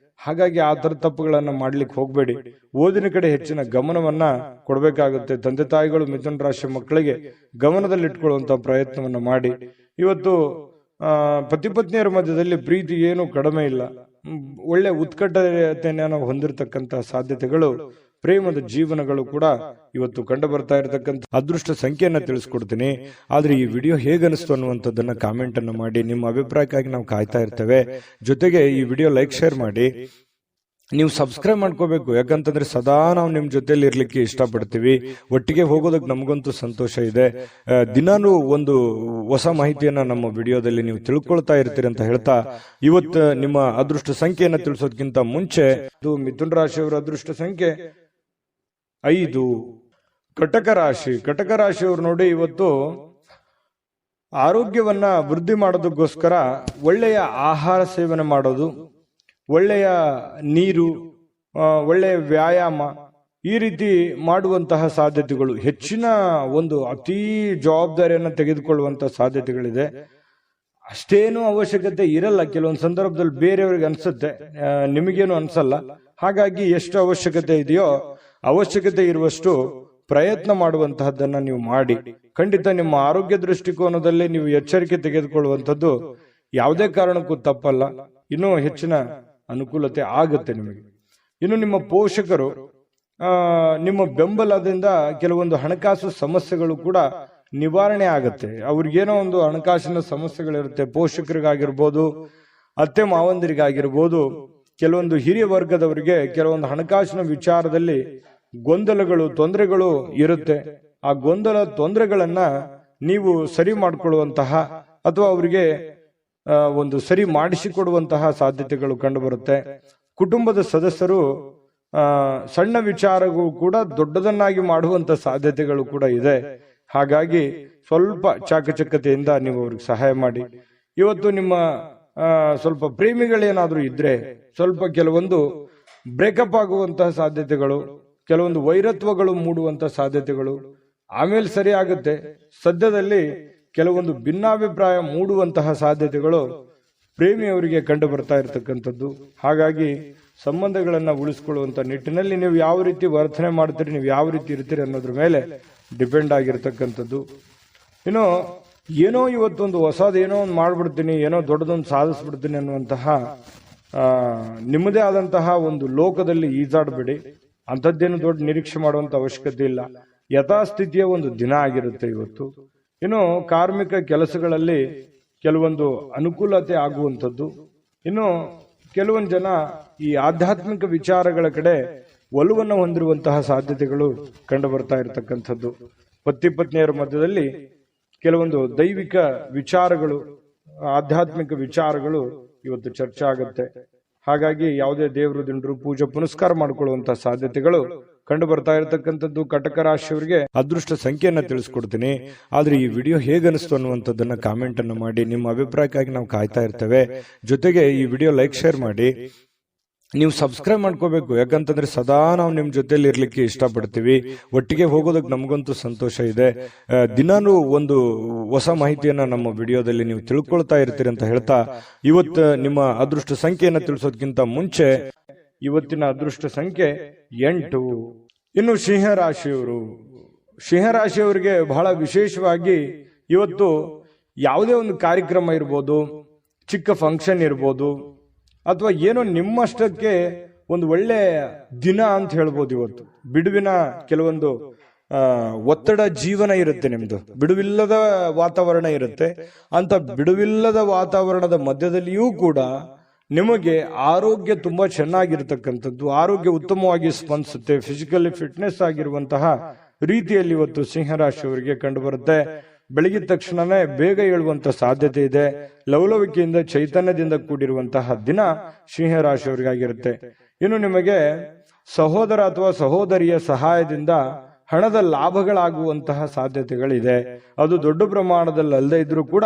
ಹಾಗಾಗಿ ಆ ತರ ತಪ್ಪುಗಳನ್ನ ಮಾಡ್ಲಿಕ್ಕೆ ಹೋಗ್ಬೇಡಿ. ಓದಿನ ಕಡೆ ಹೆಚ್ಚಿನ ಗಮನವನ್ನ ಕೊಡಬೇಕಾಗುತ್ತೆ. ತಂದೆ ತಾಯಿಗಳು ಮಿಥುನ ರಾಶಿ ಮಕ್ಕಳಿಗೆ ಗಮನದಲ್ಲಿಟ್ಕೊಳ್ಳುವಂತ ಪ್ರಯತ್ನವನ್ನ ಮಾಡಿ. ಇವತ್ತು ಪತಿ ಪತ್ನಿಯರ ಮಧ್ಯದಲ್ಲಿ ಪ್ರೀತಿ ಏನು ಕಡಿಮೆ ಇಲ್ಲ, ಒಳ್ಳೆ ಉತ್ಕಟತೆಯನ್ನು ಹೊಂದಿರತಕ್ಕಂತ ಸಾಧ್ಯತೆಗಳು, ಪ್ರೇಮದ ಜೀವನಗಳು ಕೂಡ ಇವತ್ತು ಕಂಡು ಬರ್ತಾ ಇರತಕ್ಕಂಥ ಅದೃಷ್ಟ ಸಂಖ್ಯೆಯನ್ನ ತಿಳಿಸ್ಕೊಡ್ತೀನಿ. ಆದ್ರೆ ಈ ವಿಡಿಯೋ ಹೇಗನಿಸ್ತು ಅನ್ನುವಂಥದ್ದನ್ನ ಕಾಮೆಂಟ್ ಅನ್ನು ಮಾಡಿ. ನಿಮ್ಮ ಅಭಿಪ್ರಾಯಕ್ಕಾಗಿ ನಾವು ಕಾಯ್ತಾ ಇರ್ತೇವೆ. ಜೊತೆಗೆ ಈ ವಿಡಿಯೋ ಲೈಕ್, ಶೇರ್ ಮಾಡಿ. ನೀವು ಸಬ್ಸ್ಕ್ರೈಬ್ ಮಾಡ್ಕೋಬೇಕು, ಯಾಕಂತಂದ್ರೆ ಸದಾ ನಾವು ನಿಮ್ ಜೊತೆಲಿ ಇರ್ಲಿಕ್ಕೆ ಇಷ್ಟಪಡ್ತೀವಿ. ಒಟ್ಟಿಗೆ ಹೋಗೋದಕ್ಕೆ ನಮಗಂತೂ ಸಂತೋಷ ಇದೆ. ದಿನಾನು ಒಂದು ಹೊಸ ಮಾಹಿತಿಯನ್ನ ನಮ್ಮ ವಿಡಿಯೋದಲ್ಲಿ ನೀವು ತಿಳ್ಕೊಳ್ತಾ ಇರ್ತೀರಿ ಅಂತ ಹೇಳ್ತಾ, ಇವತ್ತು ನಿಮ್ಮ ಅದೃಷ್ಟ ಸಂಖ್ಯೆಯನ್ನ ತಿಳಿಸೋದಕ್ಕಿಂತ ಮುಂಚೆ ಮಿಥುನ ರಾಶಿಯವರ ಅದೃಷ್ಟ ಸಂಖ್ಯೆ 5. ಕಟಕ ರಾಶಿ. ಕಟಕ ರಾಶಿಯವರು ನೋಡಿ, ಇವತ್ತು ಆರೋಗ್ಯವನ್ನ ವೃದ್ಧಿ ಮಾಡೋದಕ್ಕೋಸ್ಕರ ಒಳ್ಳೆಯ ಆಹಾರ ಸೇವನೆ ಮಾಡೋದು, ಒಳ್ಳೆಯ ನೀರು, ಒಳ್ಳೆಯ ವ್ಯಾಯಾಮ, ಈ ರೀತಿ ಮಾಡುವಂತಹ ಸಾಧ್ಯತೆಗಳು, ಹೆಚ್ಚಿನ ಒಂದು ಅತೀ ಜವಾಬ್ದಾರಿಯನ್ನು ತೆಗೆದುಕೊಳ್ಳುವಂತಹ ಸಾಧ್ಯತೆಗಳಿದೆ. ಅಷ್ಟೇನು ಅವಶ್ಯಕತೆ ಇರಲ್ಲ. ಕೆಲವೊಂದು ಸಂದರ್ಭದಲ್ಲಿ ಬೇರೆಯವ್ರಿಗೆ ಅನ್ಸುತ್ತೆ, ನಿಮಗೇನು ಅನ್ಸಲ್ಲ. ಹಾಗಾಗಿ ಎಷ್ಟು ಅವಶ್ಯಕತೆ ಇದೆಯೋ ಅವಶ್ಯಕತೆ ಇರುವಷ್ಟು ಪ್ರಯತ್ನ ಮಾಡುವಂತಹದ್ದನ್ನ ನೀವು ಮಾಡಿ. ಖಂಡಿತ ನಿಮ್ಮ ಆರೋಗ್ಯ ದೃಷ್ಟಿಕೋನದಲ್ಲಿ ನೀವು ಎಚ್ಚರಿಕೆ ತೆಗೆದುಕೊಳ್ಳುವಂಥದ್ದು ಯಾವುದೇ ಕಾರಣಕ್ಕೂ ತಪ್ಪಲ್ಲ. ಇನ್ನೂ ಹೆಚ್ಚಿನ ಅನುಕೂಲತೆ ಆಗುತ್ತೆ ನಿಮಗೆ. ಇನ್ನು ನಿಮ್ಮ ಪೋಷಕರು ನಿಮ್ಮ ಬೆಂಬಲದಿಂದ ಕೆಲವೊಂದು ಹಣಕಾಸು ಸಮಸ್ಯೆಗಳು ಕೂಡ ನಿವಾರಣೆ ಆಗುತ್ತೆ. ಅವ್ರಿಗೇನೋ ಒಂದು ಹಣಕಾಸಿನ ಸಮಸ್ಯೆಗಳಿರುತ್ತೆ. ಪೋಷಕರಿಗಾಗಿರ್ಬೋದು, ಅತ್ತೆ ಮಾವಂದಿರಿಗಾಗಿರ್ಬೋದು, ಕೆಲವೊಂದು ಹಿರಿಯ ವರ್ಗದವರಿಗೆ ಕೆಲವೊಂದು ಹಣಕಾಸಿನ ವಿಚಾರದಲ್ಲಿ ಗೊಂದಲಗಳು, ತೊಂದರೆಗಳು ಇರುತ್ತೆ. ಆ ಗೊಂದಲ ತೊಂದರೆಗಳನ್ನ ನೀವು ಸರಿ ಮಾಡಿಕೊಳ್ಳುವಂತಹ ಅಥವಾ ಅವರಿಗೆ ಒಂದು ಸರಿ ಮಾಡಿಸಿಕೊಡುವಂತಹ ಸಾಧ್ಯತೆಗಳು ಕಂಡು ಬರುತ್ತೆ. ಕುಟುಂಬದ ಸದಸ್ಯರು ಸಣ್ಣ ವಿಚಾರಗಳು ಕೂಡ ದೊಡ್ಡದನ್ನಾಗಿ ಮಾಡುವಂತ ಸಾಧ್ಯತೆಗಳು ಕೂಡ ಇದೆ. ಹಾಗಾಗಿ ಸ್ವಲ್ಪ ಚಾಕಚಕ್ಯತೆಯಿಂದ ನೀವು ಅವ್ರಿಗೆ ಸಹಾಯ ಮಾಡಿ. ಇವತ್ತು ನಿಮ್ಮ ಸ್ವಲ್ಪ ಪ್ರೇಮಿಗಳೇನಾದ್ರೂ ಇದ್ರೆ ಸ್ವಲ್ಪ ಕೆಲವೊಂದು ಬ್ರೇಕಪ್ ಆಗುವಂತಹ ಸಾಧ್ಯತೆಗಳು, ಕೆಲವೊಂದು ವೈರತ್ವಗಳು ಮೂಡುವಂತಹ ಸಾಧ್ಯತೆಗಳು ಆಮೇಲೆ ಸರಿ ಆಗುತ್ತೆ. ಸದ್ಯದಲ್ಲಿ ಕೆಲವೊಂದು ಭಿನ್ನಾಭಿಪ್ರಾಯ ಮೂಡುವಂತಹ ಸಾಧ್ಯತೆಗಳು ಪ್ರೇಮಿಯವರಿಗೆ ಕಂಡು ಬರ್ತಾ ಇರತಕ್ಕಂಥದ್ದು. ಹಾಗಾಗಿ ಸಂಬಂಧಗಳನ್ನ ಉಳಿಸ್ಕೊಳ್ಳುವಂತ ನಿಟ್ಟಿನಲ್ಲಿ ನೀವು ಯಾವ ರೀತಿ ವರ್ತನೆ ಮಾಡ್ತೀರಿ, ನೀವು ಯಾವ ರೀತಿ ಇರ್ತೀರಿ ಅನ್ನೋದ್ರ ಮೇಲೆ ಡಿಪೆಂಡ್ ಆಗಿರ್ತಕ್ಕಂಥದ್ದು. ಇನ್ನು ಏನೋ ಇವತ್ತೊಂದು ಹೊಸದೇನೋ ಒಂದು ಮಾಡ್ಬಿಡ್ತೀನಿ, ಏನೋ ದೊಡ್ಡದೊಂದು ಸಾಧಿಸ್ಬಿಡ್ತೀನಿ ಅನ್ನುವಂತಹ ನಿಮ್ಮದೇ ಆದಂತಹ ಒಂದು ಲೋಕದಲ್ಲಿ ಈಜಾಡಬೇಡಿ. ಅಂಥದ್ದೇನು ದೊಡ್ಡ ನಿರೀಕ್ಷೆ ಮಾಡುವಂತ ಅವಶ್ಯಕತೆ ಇಲ್ಲ. ಯಥಾಸ್ಥಿತಿಯ ಒಂದು ದಿನ ಆಗಿರುತ್ತೆ ಇವತ್ತು. ಇನ್ನು ಕಾರ್ಮಿಕ ಕೆಲಸಗಳಲ್ಲಿ ಕೆಲವೊಂದು ಅನುಕೂಲತೆ ಆಗುವಂಥದ್ದು. ಇನ್ನು ಕೆಲವೊಂದು ಜನ ಈ ಆಧ್ಯಾತ್ಮಿಕ ವಿಚಾರಗಳ ಕಡೆ ಒಲವನ್ನು ಹೊಂದಿರುವಂತಹ ಸಾಧ್ಯತೆಗಳು ಕಂಡು ಬರ್ತಾ ಇರತಕ್ಕಂಥದ್ದು. ಪತಿ ಪತ್ನಿಯರ ಮಧ್ಯದಲ್ಲಿ ಕೆಲವೊಂದು ದೈವಿಕ ವಿಚಾರಗಳು, ಆಧ್ಯಾತ್ಮಿಕ ವಿಚಾರಗಳು ಇವತ್ತು ಚರ್ಚೆ ಆಗುತ್ತೆ. ಹಾಗಾಗಿ ಯಾವುದೇ ದೇವರು ದಿಂಡ್ರು ಪೂಜೆ ಪುನಸ್ಕಾರ ಮಾಡಿಕೊಳ್ಳುವಂತಹ ಸಾಧ್ಯತೆಗಳು ಕಂಡು ಬರ್ತಾ ಇರತಕ್ಕಂಥದ್ದು. ಕಟಕ ರಾಶಿಯವರಿಗೆ ಅದೃಷ್ಟ ಸಂಖ್ಯೆಯನ್ನ ತಿಳಿಸ್ಕೊಡ್ತೀನಿ. ಆದ್ರೆ ಈ ವಿಡಿಯೋ ಹೇಗನಿಸ್ತು ಅನ್ನುವಂಥದ್ದನ್ನ ಕಾಮೆಂಟ್ ಅನ್ನು ಮಾಡಿ. ನಿಮ್ಮ ಅಭಿಪ್ರಾಯಕ್ಕಾಗಿ ನಾವು ಕಾಯ್ತಾ ಇರ್ತೇವೆ. ಜೊತೆಗೆ ಈ ವಿಡಿಯೋ ಲೈಕ್, ಶೇರ್ ಮಾಡಿ. ನೀವು ಸಬ್ಸ್ಕ್ರೈಬ್ ಮಾಡ್ಕೋಬೇಕು. ಯಾಕಂತಂದ್ರೆ ಸದಾ ನಾವು ನಿಮ್ ಜೊತೆಲಿ ಇರ್ಲಿಕ್ಕೆ ಇಷ್ಟಪಡ್ತೀವಿ. ಒಟ್ಟಿಗೆ ಹೋಗೋದಕ್ಕೆ ನಮಗಂತೂ ಸಂತೋಷ ಇದೆ. ದಿನಾನು ಒಂದು ಹೊಸ ಮಾಹಿತಿಯನ್ನ ನಮ್ಮ ವಿಡಿಯೋದಲ್ಲಿ ನೀವು ತಿಳ್ಕೊಳ್ತಾ ಇರ್ತೀರಿ ಅಂತ ಹೇಳ್ತಾ, ಇವತ್ತು ನಿಮ್ಮ ಅದೃಷ್ಟ ಸಂಖ್ಯೆಯನ್ನ ತಿಳಿಸೋದಕ್ಕಿಂತ ಮುಂಚೆ ಇವತ್ತಿನ ಅದೃಷ್ಟ ಸಂಖ್ಯೆ 8. ಇನ್ನು ಸಿಂಹರಾಶಿಯವರಿಗೆ ಬಹಳ ವಿಶೇಷವಾಗಿ ಇವತ್ತು ಯಾವುದೇ ಒಂದು ಕಾರ್ಯಕ್ರಮ ಇರ್ಬೋದು, ಚಿಕ್ಕ ಫಂಕ್ಷನ್ ಇರ್ಬೋದು, ಅಥವಾ ಏನೋ ನಿಮ್ಮಷ್ಟಕ್ಕೆ ಒಂದು ಒಳ್ಳೆ ದಿನ ಅಂತ ಹೇಳ್ಬೋದು. ಇವತ್ತು ಬಿಡುವಿನ ಕೆಲವೊಂದು ಒತ್ತಡ ಜೀವನ ಇರುತ್ತೆ, ನಿಮ್ದು ಬಿಡುವಿಲ್ಲದ ವಾತಾವರಣ ಇರುತ್ತೆ. ಅಂತ ಬಿಡುವಿಲ್ಲದ ವಾತಾವರಣದ ಮಧ್ಯದಲ್ಲಿಯೂ ಕೂಡ ನಿಮಗೆ ಆರೋಗ್ಯ ತುಂಬಾ ಚೆನ್ನಾಗಿರ್ತಕ್ಕಂಥದ್ದು, ಆರೋಗ್ಯ ಉತ್ತಮವಾಗಿ ಸ್ಪಂದಿಸುತ್ತೆ. ಫಿಸಿಕಲಿ ಫಿಟ್ನೆಸ್ ಆಗಿರುವಂತಹ ರೀತಿಯಲ್ಲಿ ಇವತ್ತು ಸಿಂಹರಾಶಿಯವರಿಗೆ ಕಂಡು ಬರುತ್ತೆ. ಬೆಳಗಿದ ತಕ್ಷಣವೇ ಬೇಗ ಏಳುವಂತ ಸಾಧ್ಯತೆ ಇದೆ. ಲವಲವಿಕೆಯಿಂದ ಚೈತನ್ಯದಿಂದ ಕೂಡಿರುವಂತಹ ದಿನ ಸಿಂಹರಾಶಿಯವರಿಗಾಗಿರುತ್ತೆ. ಇನ್ನು ನಿಮಗೆ ಸಹೋದರ ಅಥವಾ ಸಹೋದರಿಯ ಸಹಾಯದಿಂದ ಹಣದ ಲಾಭಗಳಾಗುವಂತಹ ಸಾಧ್ಯತೆಗಳಿದೆ. ಅದು ದೊಡ್ಡ ಪ್ರಮಾಣದಲ್ಲಿ ಅಲ್ಲದೆ ಇದ್ರೂ ಕೂಡ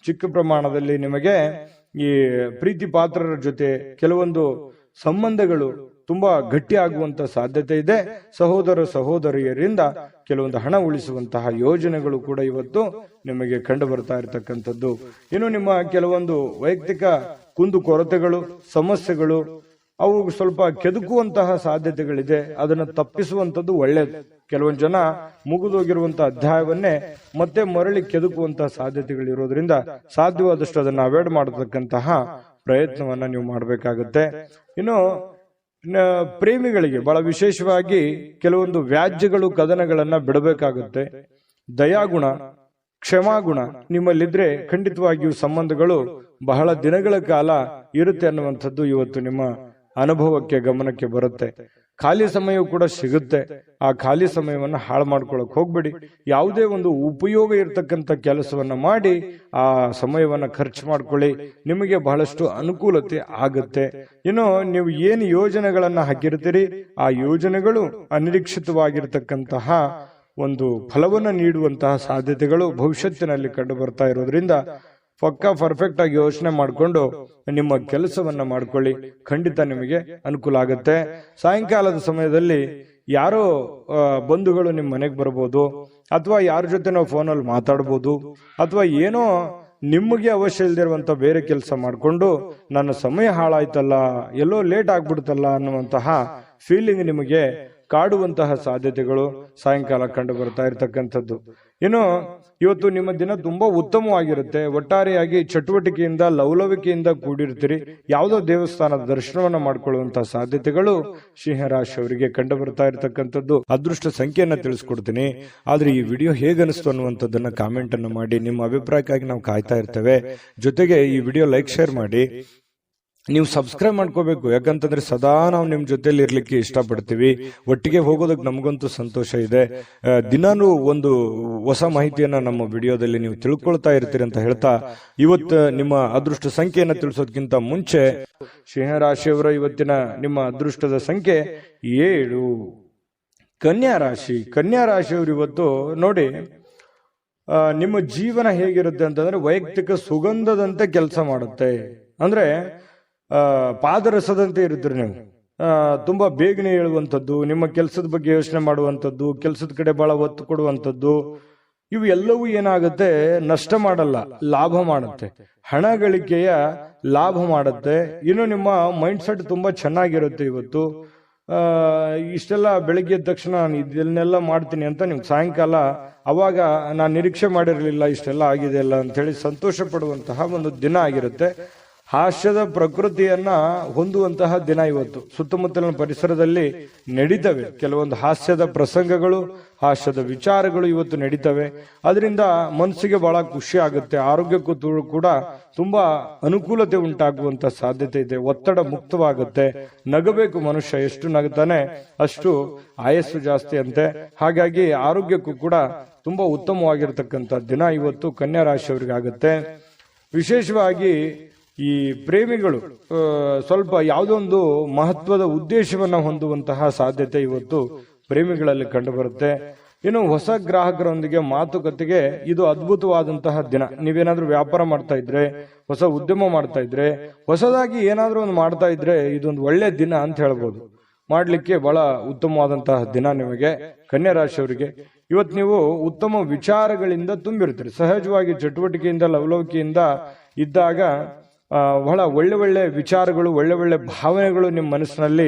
ಚಿಕ್ಕ ಪ್ರಮಾಣದಲ್ಲಿ ನಿಮಗೆ ಈ ಪ್ರೀತಿ ಪಾತ್ರರ ಜೊತೆ ಕೆಲವೊಂದು ಸಂಬಂಧಗಳು ತುಂಬಾ ಗಟ್ಟಿ ಆಗುವಂತ ಸಾಧ್ಯತೆ ಇದೆ. ಸಹೋದರ ಸಹೋದರಿಯರಿಂದ ಕೆಲವೊಂದು ಹಣ ಉಳಿಸುವಂತಹ ಯೋಜನೆಗಳು ಕೂಡ ಇವತ್ತು ನಿಮಗೆ ಕಂಡು ಬರ್ತಾ ಇರತಕ್ಕಂಥದ್ದು. ಇನ್ನು ನಿಮ್ಮ ಕೆಲವೊಂದು ವೈಯಕ್ತಿಕ ಕುಂದು ಕೊರತೆಗಳು, ಸಮಸ್ಯೆಗಳು ಅವು ಸ್ವಲ್ಪ ಕೆದಕುವಂತಹ ಸಾಧ್ಯತೆಗಳಿದೆ. ಅದನ್ನು ತಪ್ಪಿಸುವಂಥದ್ದು ಒಳ್ಳೆಯದು. ಕೆಲವೊಂದು ಜನ ಮುಗಿದೋಗಿರುವಂತಹ ಅಧ್ಯಾಯವನ್ನೇ ಮತ್ತೆ ಮರಳಿ ಕೆದಕುವಂತಹ ಸಾಧ್ಯತೆಗಳಿರೋದ್ರಿಂದ ಸಾಧ್ಯವಾದಷ್ಟು ಅದನ್ನು ಅವಾಯ್ಡ್ ಮಾಡತಕ್ಕಂತಹ ಪ್ರಯತ್ನವನ್ನ ನೀವು ಮಾಡಬೇಕಾಗುತ್ತೆ. ಇನ್ನು ಪ್ರೇಮಿಗಳಿಗೆ ಬಹಳ ವಿಶೇಷವಾಗಿ ಕೆಲವೊಂದು ವ್ಯಾಜ್ಯಗಳು, ಕದನಗಳನ್ನ ಬಿಡಬೇಕಾಗುತ್ತೆ. ದಯಾಗುಣ, ಕ್ಷಮಾಗುಣ ನಿಮ್ಮಲ್ಲಿದ್ರೆ ಖಂಡಿತವಾಗಿಯೂ ಸಂಬಂಧಗಳು ಬಹಳ ದಿನಗಳ ಕಾಲ ಇರುತ್ತೆ ಅನ್ನುವಂಥದ್ದು ಇವತ್ತು ನಿಮ್ಮ ಅನುಭವಕ್ಕೆ, ಗಮನಕ್ಕೆ ಬರುತ್ತೆ. ಖಾಲಿ ಸಮಯವೂ ಕೂಡ ಸಿಗುತ್ತೆ. ಆ ಖಾಲಿ ಸಮಯವನ್ನ ಹಾಳು ಮಾಡ್ಕೊಳಕ್ ಹೋಗ್ಬೇಡಿ. ಯಾವುದೇ ಒಂದು ಉಪಯೋಗ ಇರತಕ್ಕಂಥ ಕೆಲಸವನ್ನ ಮಾಡಿ ಆ ಸಮಯವನ್ನ ಖರ್ಚು ಮಾಡ್ಕೊಳ್ಳಿ. ನಿಮಗೆ ಬಹಳಷ್ಟು ಅನುಕೂಲತೆ ಆಗುತ್ತೆ. ಇನ್ನು ನೀವು ಏನು ಯೋಜನೆಗಳನ್ನ ಹಾಕಿರ್ತೀರಿ ಆ ಯೋಜನೆಗಳು ಅನಿರೀಕ್ಷಿತವಾಗಿರ್ತಕ್ಕಂತಹ ಒಂದು ಫಲವನ್ನು ನೀಡುವಂತಹ ಸಾಧ್ಯತೆಗಳು ಭವಿಷ್ಯತ್ತಿನಲ್ಲಿ ಕಂಡು ಬರ್ತಾ ಇರೋದ್ರಿಂದ ಪಕ್ಕಾ ಪರ್ಫೆಕ್ಟ್ ಆಗಿ ಯೋಚನೆ ಮಾಡಿಕೊಂಡು ನಿಮ್ಮ ಕೆಲಸವನ್ನ ಮಾಡ್ಕೊಳ್ಳಿ. ಖಂಡಿತ ನಿಮಗೆ ಅನುಕೂಲ ಆಗುತ್ತೆ. ಸಾಯಂಕಾಲದ ಸಮಯದಲ್ಲಿ ಯಾರೋ ಬಂಧುಗಳು ನಿಮ್ಮ ಮನೆಗೆ ಬರ್ಬೋದು, ಅಥವಾ ಯಾರ ಜೊತೆ ನಾವು ಫೋನಲ್ಲಿ ಮಾತಾಡ್ಬೋದು, ಅಥವಾ ಏನೋ ನಿಮಗೆ ಅವಶ್ಯ ಇಲ್ದಿರುವಂತ ಬೇರೆ ಕೆಲಸ ಮಾಡಿಕೊಂಡು ನನ್ನ ಸಮಯ ಹಾಳಾಯ್ತಲ್ಲ, ಎಲ್ಲೋ ಲೇಟ್ ಆಗ್ಬಿಡ್ತಲ್ಲ ಅನ್ನುವಂತಹ ಫೀಲಿಂಗ್ ನಿಮಗೆ ಕಾಡುವಂತಹ ಸಾಧ್ಯತೆಗಳು ಸಾಯಂಕಾಲ ಕಂಡು ಬರ್ತಾ ಇರತಕ್ಕಂಥದ್ದು. ಇನ್ನು ಇವತ್ತು ನಿಮ್ಮ ದಿನ ತುಂಬಾ ಉತ್ತಮವಾಗಿರುತ್ತೆ. ಒಟ್ಟಾರೆಯಾಗಿ ಚಟುವಟಿಕೆಯಿಂದ, ಲವಲವಿಕೆಯಿಂದ ಕೂಡಿರ್ತೀರಿ. ಯಾವುದೋ ದೇವಸ್ಥಾನದ ದರ್ಶನವನ್ನ ಮಾಡ್ಕೊಳ್ಳುವಂತಹ ಸಾಧ್ಯತೆಗಳು ಸಿಂಹರಾಶಿಯವರಿಗೆ ಕಂಡು ಬರ್ತಾ ಇರತಕ್ಕಂಥದ್ದು. ಅದೃಷ್ಟ ಸಂಖ್ಯೆಯನ್ನ ತಿಳಿಸ್ಕೊಡ್ತೀನಿ. ಆದ್ರೆ ಈ ವಿಡಿಯೋ ಹೇಗನಿಸ್ತು ಅನ್ನುವಂಥದ್ದನ್ನ ಕಾಮೆಂಟ್ ಅನ್ನು ಮಾಡಿ. ನಿಮ್ಮ ಅಭಿಪ್ರಾಯಕ್ಕಾಗಿ ನಾವು ಕಾಯ್ತಾ ಇರ್ತೇವೆ. ಜೊತೆಗೆ ಈ ವಿಡಿಯೋ ಲೈಕ್, ಶೇರ್ ಮಾಡಿ. ನೀವು ಸಬ್ಸ್ಕ್ರೈಬ್ ಮಾಡ್ಕೋಬೇಕು. ಯಾಕಂತಂದ್ರೆ ಸದಾ ನಾವು ನಿಮ್ ಜೊತೆಲಿ ಇರ್ಲಿಕ್ಕೆ ಇಷ್ಟಪಡ್ತೀವಿ. ಒಟ್ಟಿಗೆ ಹೋಗೋದಕ್ಕೆ ನಮಗಂತೂ ಸಂತೋಷ ಇದೆ. ದಿನಾನು ಒಂದು ಹೊಸ ಮಾಹಿತಿಯನ್ನ ನಮ್ಮ ವಿಡಿಯೋದಲ್ಲಿ ನೀವು ತಿಳ್ಕೊಳ್ತಾ ಇರ್ತೀರಿ ಅಂತ ಹೇಳ್ತಾ, ಇವತ್ತು ನಿಮ್ಮ ಅದೃಷ್ಟ ಸಂಖ್ಯೆಯನ್ನ ತಿಳಿಸೋದಕ್ಕಿಂತ ಮುಂಚೆ ಸಿಂಹರಾಶಿಯವರ ಇವತ್ತಿನ ನಿಮ್ಮ ಅದೃಷ್ಟದ ಸಂಖ್ಯೆ 7. ಕನ್ಯಾ ರಾಶಿಯವರು ಇವತ್ತು ನೋಡಿ, ನಿಮ್ಮ ಜೀವನ ಹೇಗಿರುತ್ತೆ ಅಂತಂದ್ರೆ ವೈಯಕ್ತಿಕ ಸುಗಂಧದಂತೆ ಕೆಲಸ ಮಾಡುತ್ತೆ. ಅಂದ್ರೆ ಪಾದರಸದಂತೆ ಇರುತ್ತೀರಿ ನೀವು. ತುಂಬಾ ಬೇಗನೆ ಹೇಳುವಂಥದ್ದು, ನಿಮ್ಮ ಕೆಲಸದ ಬಗ್ಗೆ ಯೋಚನೆ ಮಾಡುವಂಥದ್ದು, ಕೆಲಸದ ಕಡೆ ಬಹಳ ಒತ್ತು ಕೊಡುವಂಥದ್ದು, ಇವು ಎಲ್ಲವೂ ಏನಾಗುತ್ತೆ, ನಷ್ಟ ಮಾಡಲ್ಲ, ಲಾಭ ಮಾಡುತ್ತೆ. ಹಣ ಗಳಿಕೆಯ ಲಾಭ ಮಾಡುತ್ತೆ. ಇನ್ನು ನಿಮ್ಮ ಮೈಂಡ್ ಸೆಟ್ ತುಂಬಾ ಚೆನ್ನಾಗಿರುತ್ತೆ. ಇವತ್ತು ಇಷ್ಟೆಲ್ಲ ಬೆಳಿಗ್ಗೆ ಎದ್ದ ತಕ್ಷಣ ನಾನು ಇದನ್ನೆಲ್ಲ ಮಾಡ್ತೀನಿ ಅಂತ ನಿಮ್ಗೆ ಸಾಯಂಕಾಲ ಅವಾಗ ನಾನು ನಿರೀಕ್ಷೆ ಮಾಡಿರಲಿಲ್ಲ ಇಷ್ಟೆಲ್ಲ ಆಗಿದೆ ಅಲ್ಲ ಅಂತ ಹೇಳಿ ಸಂತೋಷ ಪಡುವಂತಹ ಒಂದು ದಿನ ಆಗಿರುತ್ತೆ. ಹಾಸ್ಯದ ಪ್ರಕೃತಿಯನ್ನ ಹೊಂದುವಂತಹ ದಿನ ಇವತ್ತು. ಸುತ್ತಮುತ್ತಲಿನ ಪರಿಸರದಲ್ಲಿ ನಡೀತವೆ ಕೆಲವೊಂದು ಹಾಸ್ಯದ ಪ್ರಸಂಗಗಳು, ಹಾಸ್ಯದ ವಿಚಾರಗಳು ಇವತ್ತು ನಡೀತವೆ. ಅದರಿಂದ ಮನಸ್ಸಿಗೆ ಬಹಳ ಖುಷಿ ಆಗುತ್ತೆ. ಆರೋಗ್ಯಕ್ಕೂ ಕೂಡ ತುಂಬಾ ಅನುಕೂಲತೆ ಉಂಟಾಗುವಂತ ಸಾಧ್ಯತೆ ಇದೆ. ಒತ್ತಡ ಮುಕ್ತವಾಗುತ್ತೆ. ನಗಬೇಕು ಮನುಷ್ಯ, ಎಷ್ಟು ನಗುತ್ತಾನೆ ಅಷ್ಟು ಆಯಸ್ಸು ಜಾಸ್ತಿ ಅಂತೆ. ಹಾಗಾಗಿ ಆರೋಗ್ಯಕ್ಕೂ ಕೂಡ ತುಂಬಾ ಉತ್ತಮವಾಗಿರ್ತಕ್ಕಂಥ ದಿನ ಇವತ್ತು ಕನ್ಯಾ ರಾಶಿಯವರಿಗಾಗುತ್ತೆ. ವಿಶೇಷವಾಗಿ ಈ ಪ್ರೇಮಿಗಳು ಸ್ವಲ್ಪ ಯಾವುದೊಂದು ಮಹತ್ವದ ಉದ್ದೇಶವನ್ನ ಹೊಂದುವಂತಹ ಸಾಧ್ಯತೆ ಇವತ್ತು ಪ್ರೇಮಿಗಳಲ್ಲಿ ಕಂಡು ಬರುತ್ತೆ. ಇನ್ನು ಹೊಸ ಗ್ರಾಹಕರೊಂದಿಗೆ ಮಾತುಕತೆಗೆ ಇದು ಅದ್ಭುತವಾದಂತಹ ದಿನ. ನೀವೇನಾದ್ರೂ ವ್ಯಾಪಾರ ಮಾಡ್ತಾ ಇದ್ರೆ, ಹೊಸ ಉದ್ಯಮ ಮಾಡ್ತಾ ಇದ್ರೆ, ಹೊಸದಾಗಿ ಏನಾದ್ರೂ ಒಂದು ಮಾಡ್ತಾ ಇದ್ರೆ ಇದೊಂದು ಒಳ್ಳೆ ದಿನ ಅಂತ ಹೇಳ್ಬೋದು. ಮಾಡ್ಲಿಕ್ಕೆ ಬಹಳ ಉತ್ತಮವಾದಂತಹ ದಿನ ನಿಮಗೆ ಕನ್ಯಾ ರಾಶಿಯವರಿಗೆ. ಇವತ್ತು ನೀವು ಉತ್ತಮ ವಿಚಾರಗಳಿಂದ ತುಂಬಿರ್ತೀರಿ. ಸಹಜವಾಗಿ ಚಟುವಟಿಕೆಯಿಂದ ಲವಲವಿಕೆಯಿಂದ ಇದ್ದಾಗ ಬಹಳ ಒಳ್ಳೆ ಒಳ್ಳೆ ವಿಚಾರಗಳು, ಒಳ್ಳೆ ಒಳ್ಳೆ ಭಾವನೆಗಳು ನಿಮ್ಮ ಮನಸ್ಸಿನಲ್ಲಿ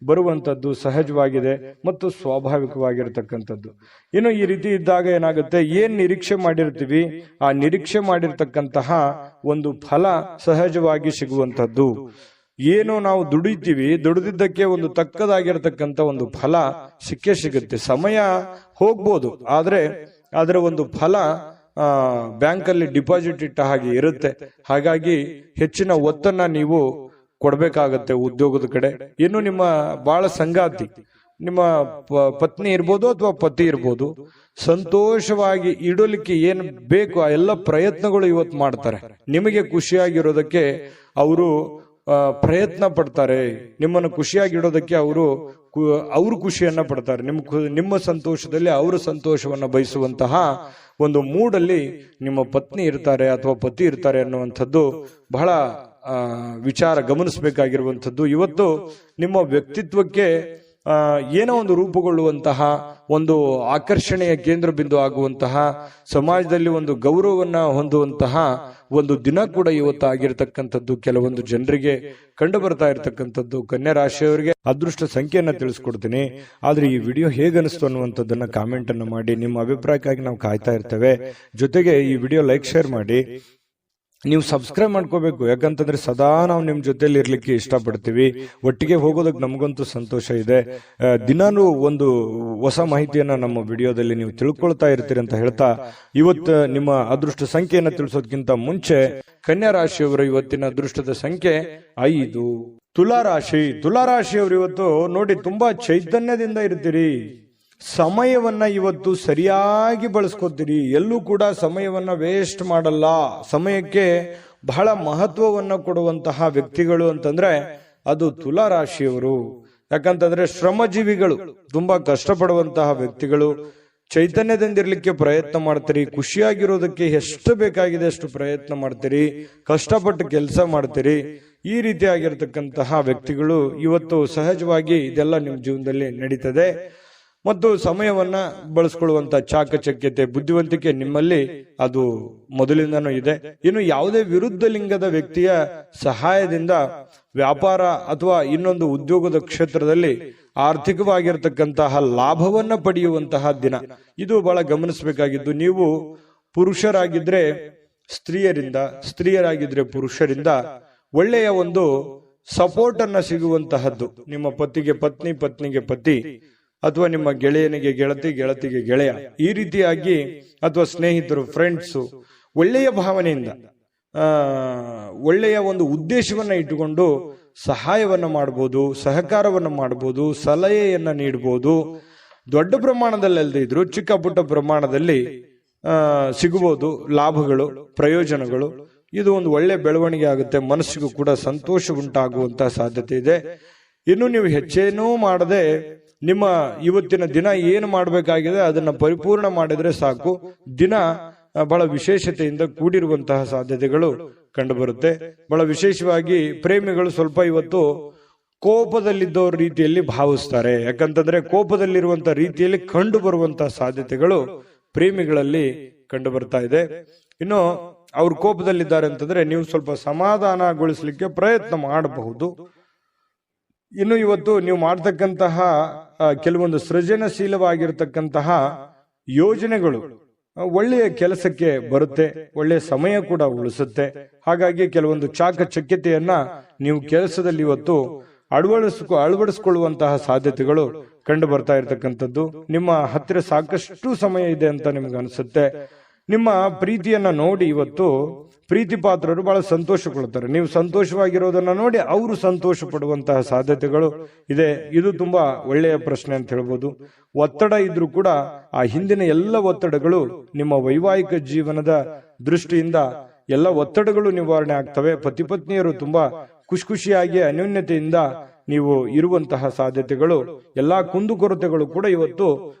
ಬರುವಂತದ್ದು ಸಹಜವಾಗಿದೆ ಮತ್ತು ಸ್ವಾಭಾವಿಕವಾಗಿರತಕ್ಕಂಥದ್ದು. ಇನ್ನು ಈ ರೀತಿ ಇದ್ದಾಗ ಏನಾಗುತ್ತೆ, ಏನ್ ನಿರೀಕ್ಷೆ ಮಾಡಿರ್ತೀವಿ ಆ ನಿರೀಕ್ಷೆ ಮಾಡಿರ್ತಕ್ಕಂತಹ ಒಂದು ಫಲ ಸಹಜವಾಗಿ ಸಿಗುವಂತದ್ದು. ಏನು ನಾವು ದುಡಿತೀವಿ, ದುಡಿದಿದ್ದಕ್ಕೆ ಒಂದು ತಕ್ಕದಾಗಿರ್ತಕ್ಕಂಥ ಒಂದು ಫಲ ಸಿಕ್ಕೇ ಸಿಗುತ್ತೆ. ಸಮಯ ಹೋಗ್ಬೋದು, ಆದ್ರೆ ಅದರ ಒಂದು ಫಲ ಬ್ಯಾಂಕ್ ಅಲ್ಲಿ ಡಿಪಾಸಿಟ್ ಇಟ್ಟ ಹಾಗೆ ಇರುತ್ತೆ. ಹಾಗಾಗಿ ಹೆಚ್ಚಿನ ಒತ್ತನ್ನ ನೀವು ಕೊಡ್ಬೇಕಾಗತ್ತೆ ಉದ್ಯೋಗದ ಕಡೆ. ಇನ್ನು ನಿಮ್ಮ ಬಹಳ ಸಂಗಾತಿ, ನಿಮ್ಮ ಪತ್ನಿ ಇರ್ಬೋದು ಅಥವಾ ಪತಿ ಇರ್ಬೋದು, ಸಂತೋಷವಾಗಿ ಇಡಲಿಕ್ಕೆ ಏನ್ ಬೇಕು ಆ ಎಲ್ಲ ಪ್ರಯತ್ನಗಳು ಇವತ್ತು ಮಾಡ್ತಾರೆ. ನಿಮಗೆ ಖುಷಿಯಾಗಿರೋದಕ್ಕೆ ಅವರು ಪ್ರಯತ್ನ ಪಡ್ತಾರೆ. ನಿಮ್ಮನ್ನು ಖುಷಿಯಾಗಿಡೋದಕ್ಕೆ ಅವರು ಖುಷಿಯನ್ನ ಪಡ್ತಾರೆ. ನಿಮ್ಮ ಸಂತೋಷದಲ್ಲಿ ಅವರ ಸಂತೋಷವನ್ನ ಬಯಸುವಂತಹ ಒಂದು ಮೂಡಲ್ಲಿ ನಿಮ್ಮ ಪತ್ನಿ ಇರ್ತಾರೆ ಅಥವಾ ಪತಿ ಇರ್ತಾರೆ ಅನ್ನುವಂಥದ್ದು ಬಹಳ ವಿಚಾರ ಗಮನಿಸಬೇಕಾಗಿರುವಂಥದ್ದು. ಇವತ್ತು ನಿಮ್ಮ ವ್ಯಕ್ತಿತ್ವಕ್ಕೆ ಏನೋ ಒಂದು ರೂಪುಗೊಳ್ಳುವಂತಹ, ಒಂದು ಆಕರ್ಷಣೆಯ ಕೇಂದ್ರ ಬಿಂದು ಆಗುವಂತಹ, ಸಮಾಜದಲ್ಲಿ ಒಂದು ಗೌರವವನ್ನ ಹೊಂದುವಂತಹ ಒಂದು ದಿನ ಕೂಡ ಇವತ್ತು ಆಗಿರ್ತಕ್ಕಂಥದ್ದು ಕೆಲವೊಂದು ಜನರಿಗೆ ಕಂಡು ಬರ್ತಾ ಇರತಕ್ಕಂಥದ್ದು. ಕನ್ಯಾ ರಾಶಿಯವರಿಗೆ ಅದೃಷ್ಟ ಸಂಖ್ಯೆಯನ್ನ ತಿಳಿಸ್ಕೊಡ್ತೀನಿ. ಆದ್ರೆ ಈ ವಿಡಿಯೋ ಹೇಗನಿಸ್ತು ಅನ್ನುವಂಥದ್ದನ್ನ ಕಾಮೆಂಟ್ ಅನ್ನು ಮಾಡಿ. ನಿಮ್ಮ ಅಭಿಪ್ರಾಯಕ್ಕಾಗಿ ನಾವು ಕಾಯ್ತಾ ಇರ್ತೇವೆ. ಜೊತೆಗೆ ಈ ವಿಡಿಯೋ ಲೈಕ್, ಶೇರ್ ಮಾಡಿ. ನೀವು ಸಬ್ಸ್ಕ್ರೈಬ್ ಮಾಡ್ಕೋಬೇಕು, ಯಾಕಂತಂದ್ರೆ ಸದಾ ನಾವು ನಿಮ್ ಜೊತೆಲಿ ಇರ್ಲಿಕ್ಕೆ ಇಷ್ಟಪಡ್ತೀವಿ. ಒಟ್ಟಿಗೆ ಹೋಗೋದಕ್ಕೆ ನಮಗಂತೂ ಸಂತೋಷ ಇದೆ. ದಿನಾನು ಒಂದು ಹೊಸ ಮಾಹಿತಿಯನ್ನ ನಮ್ಮ ವಿಡಿಯೋದಲ್ಲಿ ನೀವು ತಿಳ್ಕೊಳ್ತಾ ಇರ್ತೀರಿ ಅಂತ ಹೇಳ್ತಾ, ಇವತ್ತು ನಿಮ್ಮ ಅದೃಷ್ಟ ಸಂಖ್ಯೆಯನ್ನ ತಿಳಿಸೋದಕ್ಕಿಂತ ಮುಂಚೆ ಕನ್ಯಾ ರಾಶಿಯವರ ಇವತ್ತಿನ ಅದೃಷ್ಟದ ಸಂಖ್ಯೆ 5. ತುಲಾರಾಶಿಯವರು ಇವತ್ತು ನೋಡಿ ತುಂಬಾ ಚೈತನ್ಯದಿಂದ ಇರ್ತೀರಿ. ಸಮಯವನ್ನ ಇವತ್ತು ಸರಿಯಾಗಿ ಬಳಸ್ಕೊತೀರಿ. ಎಲ್ಲೂ ಕೂಡ ಸಮಯವನ್ನ ವೇಸ್ಟ್ ಮಾಡಲ್ಲ. ಸಮಯಕ್ಕೆ ಬಹಳ ಮಹತ್ವವನ್ನ ಕೊಡುವಂತಹ ವ್ಯಕ್ತಿಗಳು ಅಂತಂದ್ರೆ ಅದು ತುಲಾರಾಶಿಯವರು. ಯಾಕಂತಂದ್ರೆ ಶ್ರಮಜೀವಿಗಳು, ತುಂಬಾ ಕಷ್ಟಪಡುವಂತಹ ವ್ಯಕ್ತಿಗಳು. ಚೈತನ್ಯದಿಂದಿರ್ಲಿಕ್ಕೆ ಪ್ರಯತ್ನ ಮಾಡ್ತೀರಿ. ಖುಷಿಯಾಗಿರೋದಕ್ಕೆ ಎಷ್ಟು ಬೇಕಾಗಿದೆ ಅಷ್ಟು ಪ್ರಯತ್ನ ಮಾಡ್ತೀರಿ. ಕಷ್ಟಪಟ್ಟು ಕೆಲಸ ಮಾಡ್ತೀರಿ. ಈ ರೀತಿಯಾಗಿರ್ತಕ್ಕಂತಹ ವ್ಯಕ್ತಿಗಳು ಇವತ್ತು ಸಹಜವಾಗಿ ಇದೆಲ್ಲ ನಿಮ್ಮ ಜೀವನದಲ್ಲಿ ನಡೀತದೆ. ಮತ್ತು ಸಮಯವನ್ನ ಬಳಸ್ಕೊಳ್ಳುವಂತ ಚಾಕಚಕ್ಯತೆ, ಬುದ್ಧಿವಂತಿಕೆ ನಿಮ್ಮಲ್ಲಿ ಅದು ಮೊದಲಿಂದನೂ ಇದೆ. ಇನ್ನು ಯಾವುದೇ ವಿರುದ್ಧ ಲಿಂಗದ ವ್ಯಕ್ತಿಯ ಸಹಾಯದಿಂದ ವ್ಯಾಪಾರ ಅಥವಾ ಇನ್ನೊಂದು ಉದ್ಯೋಗದ ಕ್ಷೇತ್ರದಲ್ಲಿ ಆರ್ಥಿಕವಾಗಿರ್ತಕ್ಕಂತಹ ಲಾಭವನ್ನ ಪಡೆಯುವಂತಹ ದಿನ. ಇದು ಬಹಳ ಗಮನಿಸಬೇಕಾಗಿದ್ದು, ನೀವು ಪುರುಷರಾಗಿದ್ರೆ ಸ್ತ್ರೀಯರಿಂದ, ಸ್ತ್ರೀಯರಾಗಿದ್ರೆ ಪುರುಷರಿಂದ ಒಳ್ಳೆಯ ಒಂದು ಸಪೋರ್ಟ್ ಅನ್ನ ಸಿಗುವಂತಹದ್ದು. ನಿಮ್ಮ ಪತಿಗೆ ಪತ್ನಿ, ಪತ್ನಿಗೆ ಪತಿ, ಅಥವಾ ನಿಮ್ಮ ಗೆಳೆಯನಿಗೆ ಗೆಳತಿ, ಗೆಳತಿಗೆ ಗೆಳೆಯ, ಈ ರೀತಿಯಾಗಿ ಅಥವಾ ಸ್ನೇಹಿತರು, ಫ್ರೆಂಡ್ಸು ಒಳ್ಳೆಯ ಭಾವನೆಯಿಂದ ಒಳ್ಳೆಯ ಒಂದು ಉದ್ದೇಶವನ್ನ ಇಟ್ಟುಕೊಂಡು ಸಹಾಯವನ್ನ ಮಾಡಬಹುದು, ಸಹಕಾರವನ್ನ ಮಾಡಬಹುದು, ಸಲಹೆಯನ್ನ ನೀಡಬಹುದು. ದೊಡ್ಡ ಪ್ರಮಾಣದಲ್ಲಿ ಅಲ್ಲದೆ ಇದ್ರು ಚಿಕ್ಕ ಪುಟ್ಟ ಪ್ರಮಾಣದಲ್ಲಿ ಸಿಗಬಹುದು ಲಾಭಗಳು, ಪ್ರಯೋಜನಗಳು. ಇದು ಒಂದು ಒಳ್ಳೆ ಬೆಳವಣಿಗೆ ಆಗುತ್ತೆ. ಮನಸ್ಸಿಗೂ ಕೂಡ ಸಂತೋಷ ಉಂಟಾಗುವಂತಹ ಸಾಧ್ಯತೆ ಇದೆ. ಇನ್ನು ನೀವು ಹೆಚ್ಚೇನೂ ಮಾಡದೆ ನಿಮ್ಮ ಇವತ್ತಿನ ದಿನ ಏನು ಮಾಡಬೇಕಾಗಿದೆ ಅದನ್ನ ಪರಿಪೂರ್ಣ ಮಾಡಿದ್ರೆ ಸಾಕು. ದಿನ ಬಹಳ ವಿಶೇಷತೆಯಿಂದ ಕೂಡಿರುವಂತಹ ಸಾಧ್ಯತೆಗಳು ಕಂಡುಬರುತ್ತೆ. ಬಹಳ ವಿಶೇಷವಾಗಿ ಪ್ರೇಮಿಗಳು ಸ್ವಲ್ಪ ಇವತ್ತು ಕೋಪದಲ್ಲಿದ್ದವ್ರ ರೀತಿಯಲ್ಲಿ ಭಾವಿಸ್ತಾರೆ. ಯಾಕಂತಂದ್ರೆ ಕೋಪದಲ್ಲಿರುವಂತಹ ರೀತಿಯಲ್ಲಿ ಕಂಡು ಬರುವಂತಹ ಸಾಧ್ಯತೆಗಳು ಪ್ರೇಮಿಗಳಲ್ಲಿ ಕಂಡು ಬರ್ತಾ ಇದೆ. ಇನ್ನು ಅವ್ರು ಕೋಪದಲ್ಲಿದ್ದಾರೆ ಅಂತಂದ್ರೆ ನೀವು ಸ್ವಲ್ಪ ಸಮಾಧಾನಗೊಳಿಸಲಿಕ್ಕೆ ಪ್ರಯತ್ನ ಮಾಡಬಹುದು. ಇನ್ನು ಇವತ್ತು ನೀವು ಮಾಡ್ತಕ್ಕಂತಹ ಕೆಲವೊಂದು ಸೃಜನಶೀಲವಾಗಿರ್ತಕ್ಕಂತಹ ಯೋಜನೆಗಳು ಒಳ್ಳೆಯ ಕೆಲಸಕ್ಕೆ ಬರುತ್ತೆ, ಒಳ್ಳೆಯ ಸಮಯ ಕೂಡ ಉಳಿಸುತ್ತೆ. ಹಾಗಾಗಿ ಕೆಲವೊಂದು ಚಾಕಚಕ್ಯತೆಯನ್ನ ನೀವು ಕೆಲಸದಲ್ಲಿ ಇವತ್ತು ಅಳವಡಿಸಿಕೊಳ್ಳುವಂತಹ ಸಾಧ್ಯತೆಗಳು ಕಂಡು ಬರ್ತಾ ಇರತಕ್ಕಂಥದ್ದು. ನಿಮ್ಮ ಹತ್ತಿರ ಸಾಕಷ್ಟು ಸಮಯ ಇದೆ ಅಂತ ನಿಮ್ಗೆ ಅನಿಸುತ್ತೆ. ನಿಮ್ಮ ಪ್ರೀತಿಯನ್ನ ನೋಡಿ ಇವತ್ತು ಪ್ರೀತಿ ಪಾತ್ರರು ಬಹಳ ಸಂತೋಷ ಕೊಡ್ತಾರೆ. ನೀವು ಸಂತೋಷವಾಗಿರೋದನ್ನ ನೋಡಿ ಅವರು ಸಂತೋಷ ಪಡುವಂತಹ ಸಾಧ್ಯತೆಗಳು ಇದೆ. ಇದು ತುಂಬಾ ಒಳ್ಳೆಯ ಪ್ರಶ್ನೆ ಅಂತ ಹೇಳ್ಬೋದು. ಒತ್ತಡ ಇದ್ರೂ ಕೂಡ ಆ ಹಿಂದಿನ ಎಲ್ಲ ಒತ್ತಡಗಳು ನಿಮ್ಮ ವೈವಾಹಿಕ ಜೀವನದ ದೃಷ್ಟಿಯಿಂದ ಎಲ್ಲ ಒತ್ತಡಗಳು ನಿವಾರಣೆ ಆಗ್ತವೆ. ಪತಿ ಪತ್ನಿಯರು ತುಂಬಾ ಖುಷಿಯಾಗಿ ಅನ್ಯೋನ್ಯತೆಯಿಂದ ನೀವು ಇರುವಂತಹ ಸಾಧ್ಯತೆಗಳು, ಎಲ್ಲಾ ಕುಂದುಕೊರತೆಗಳು ಕೂಡ ಇವತ್ತು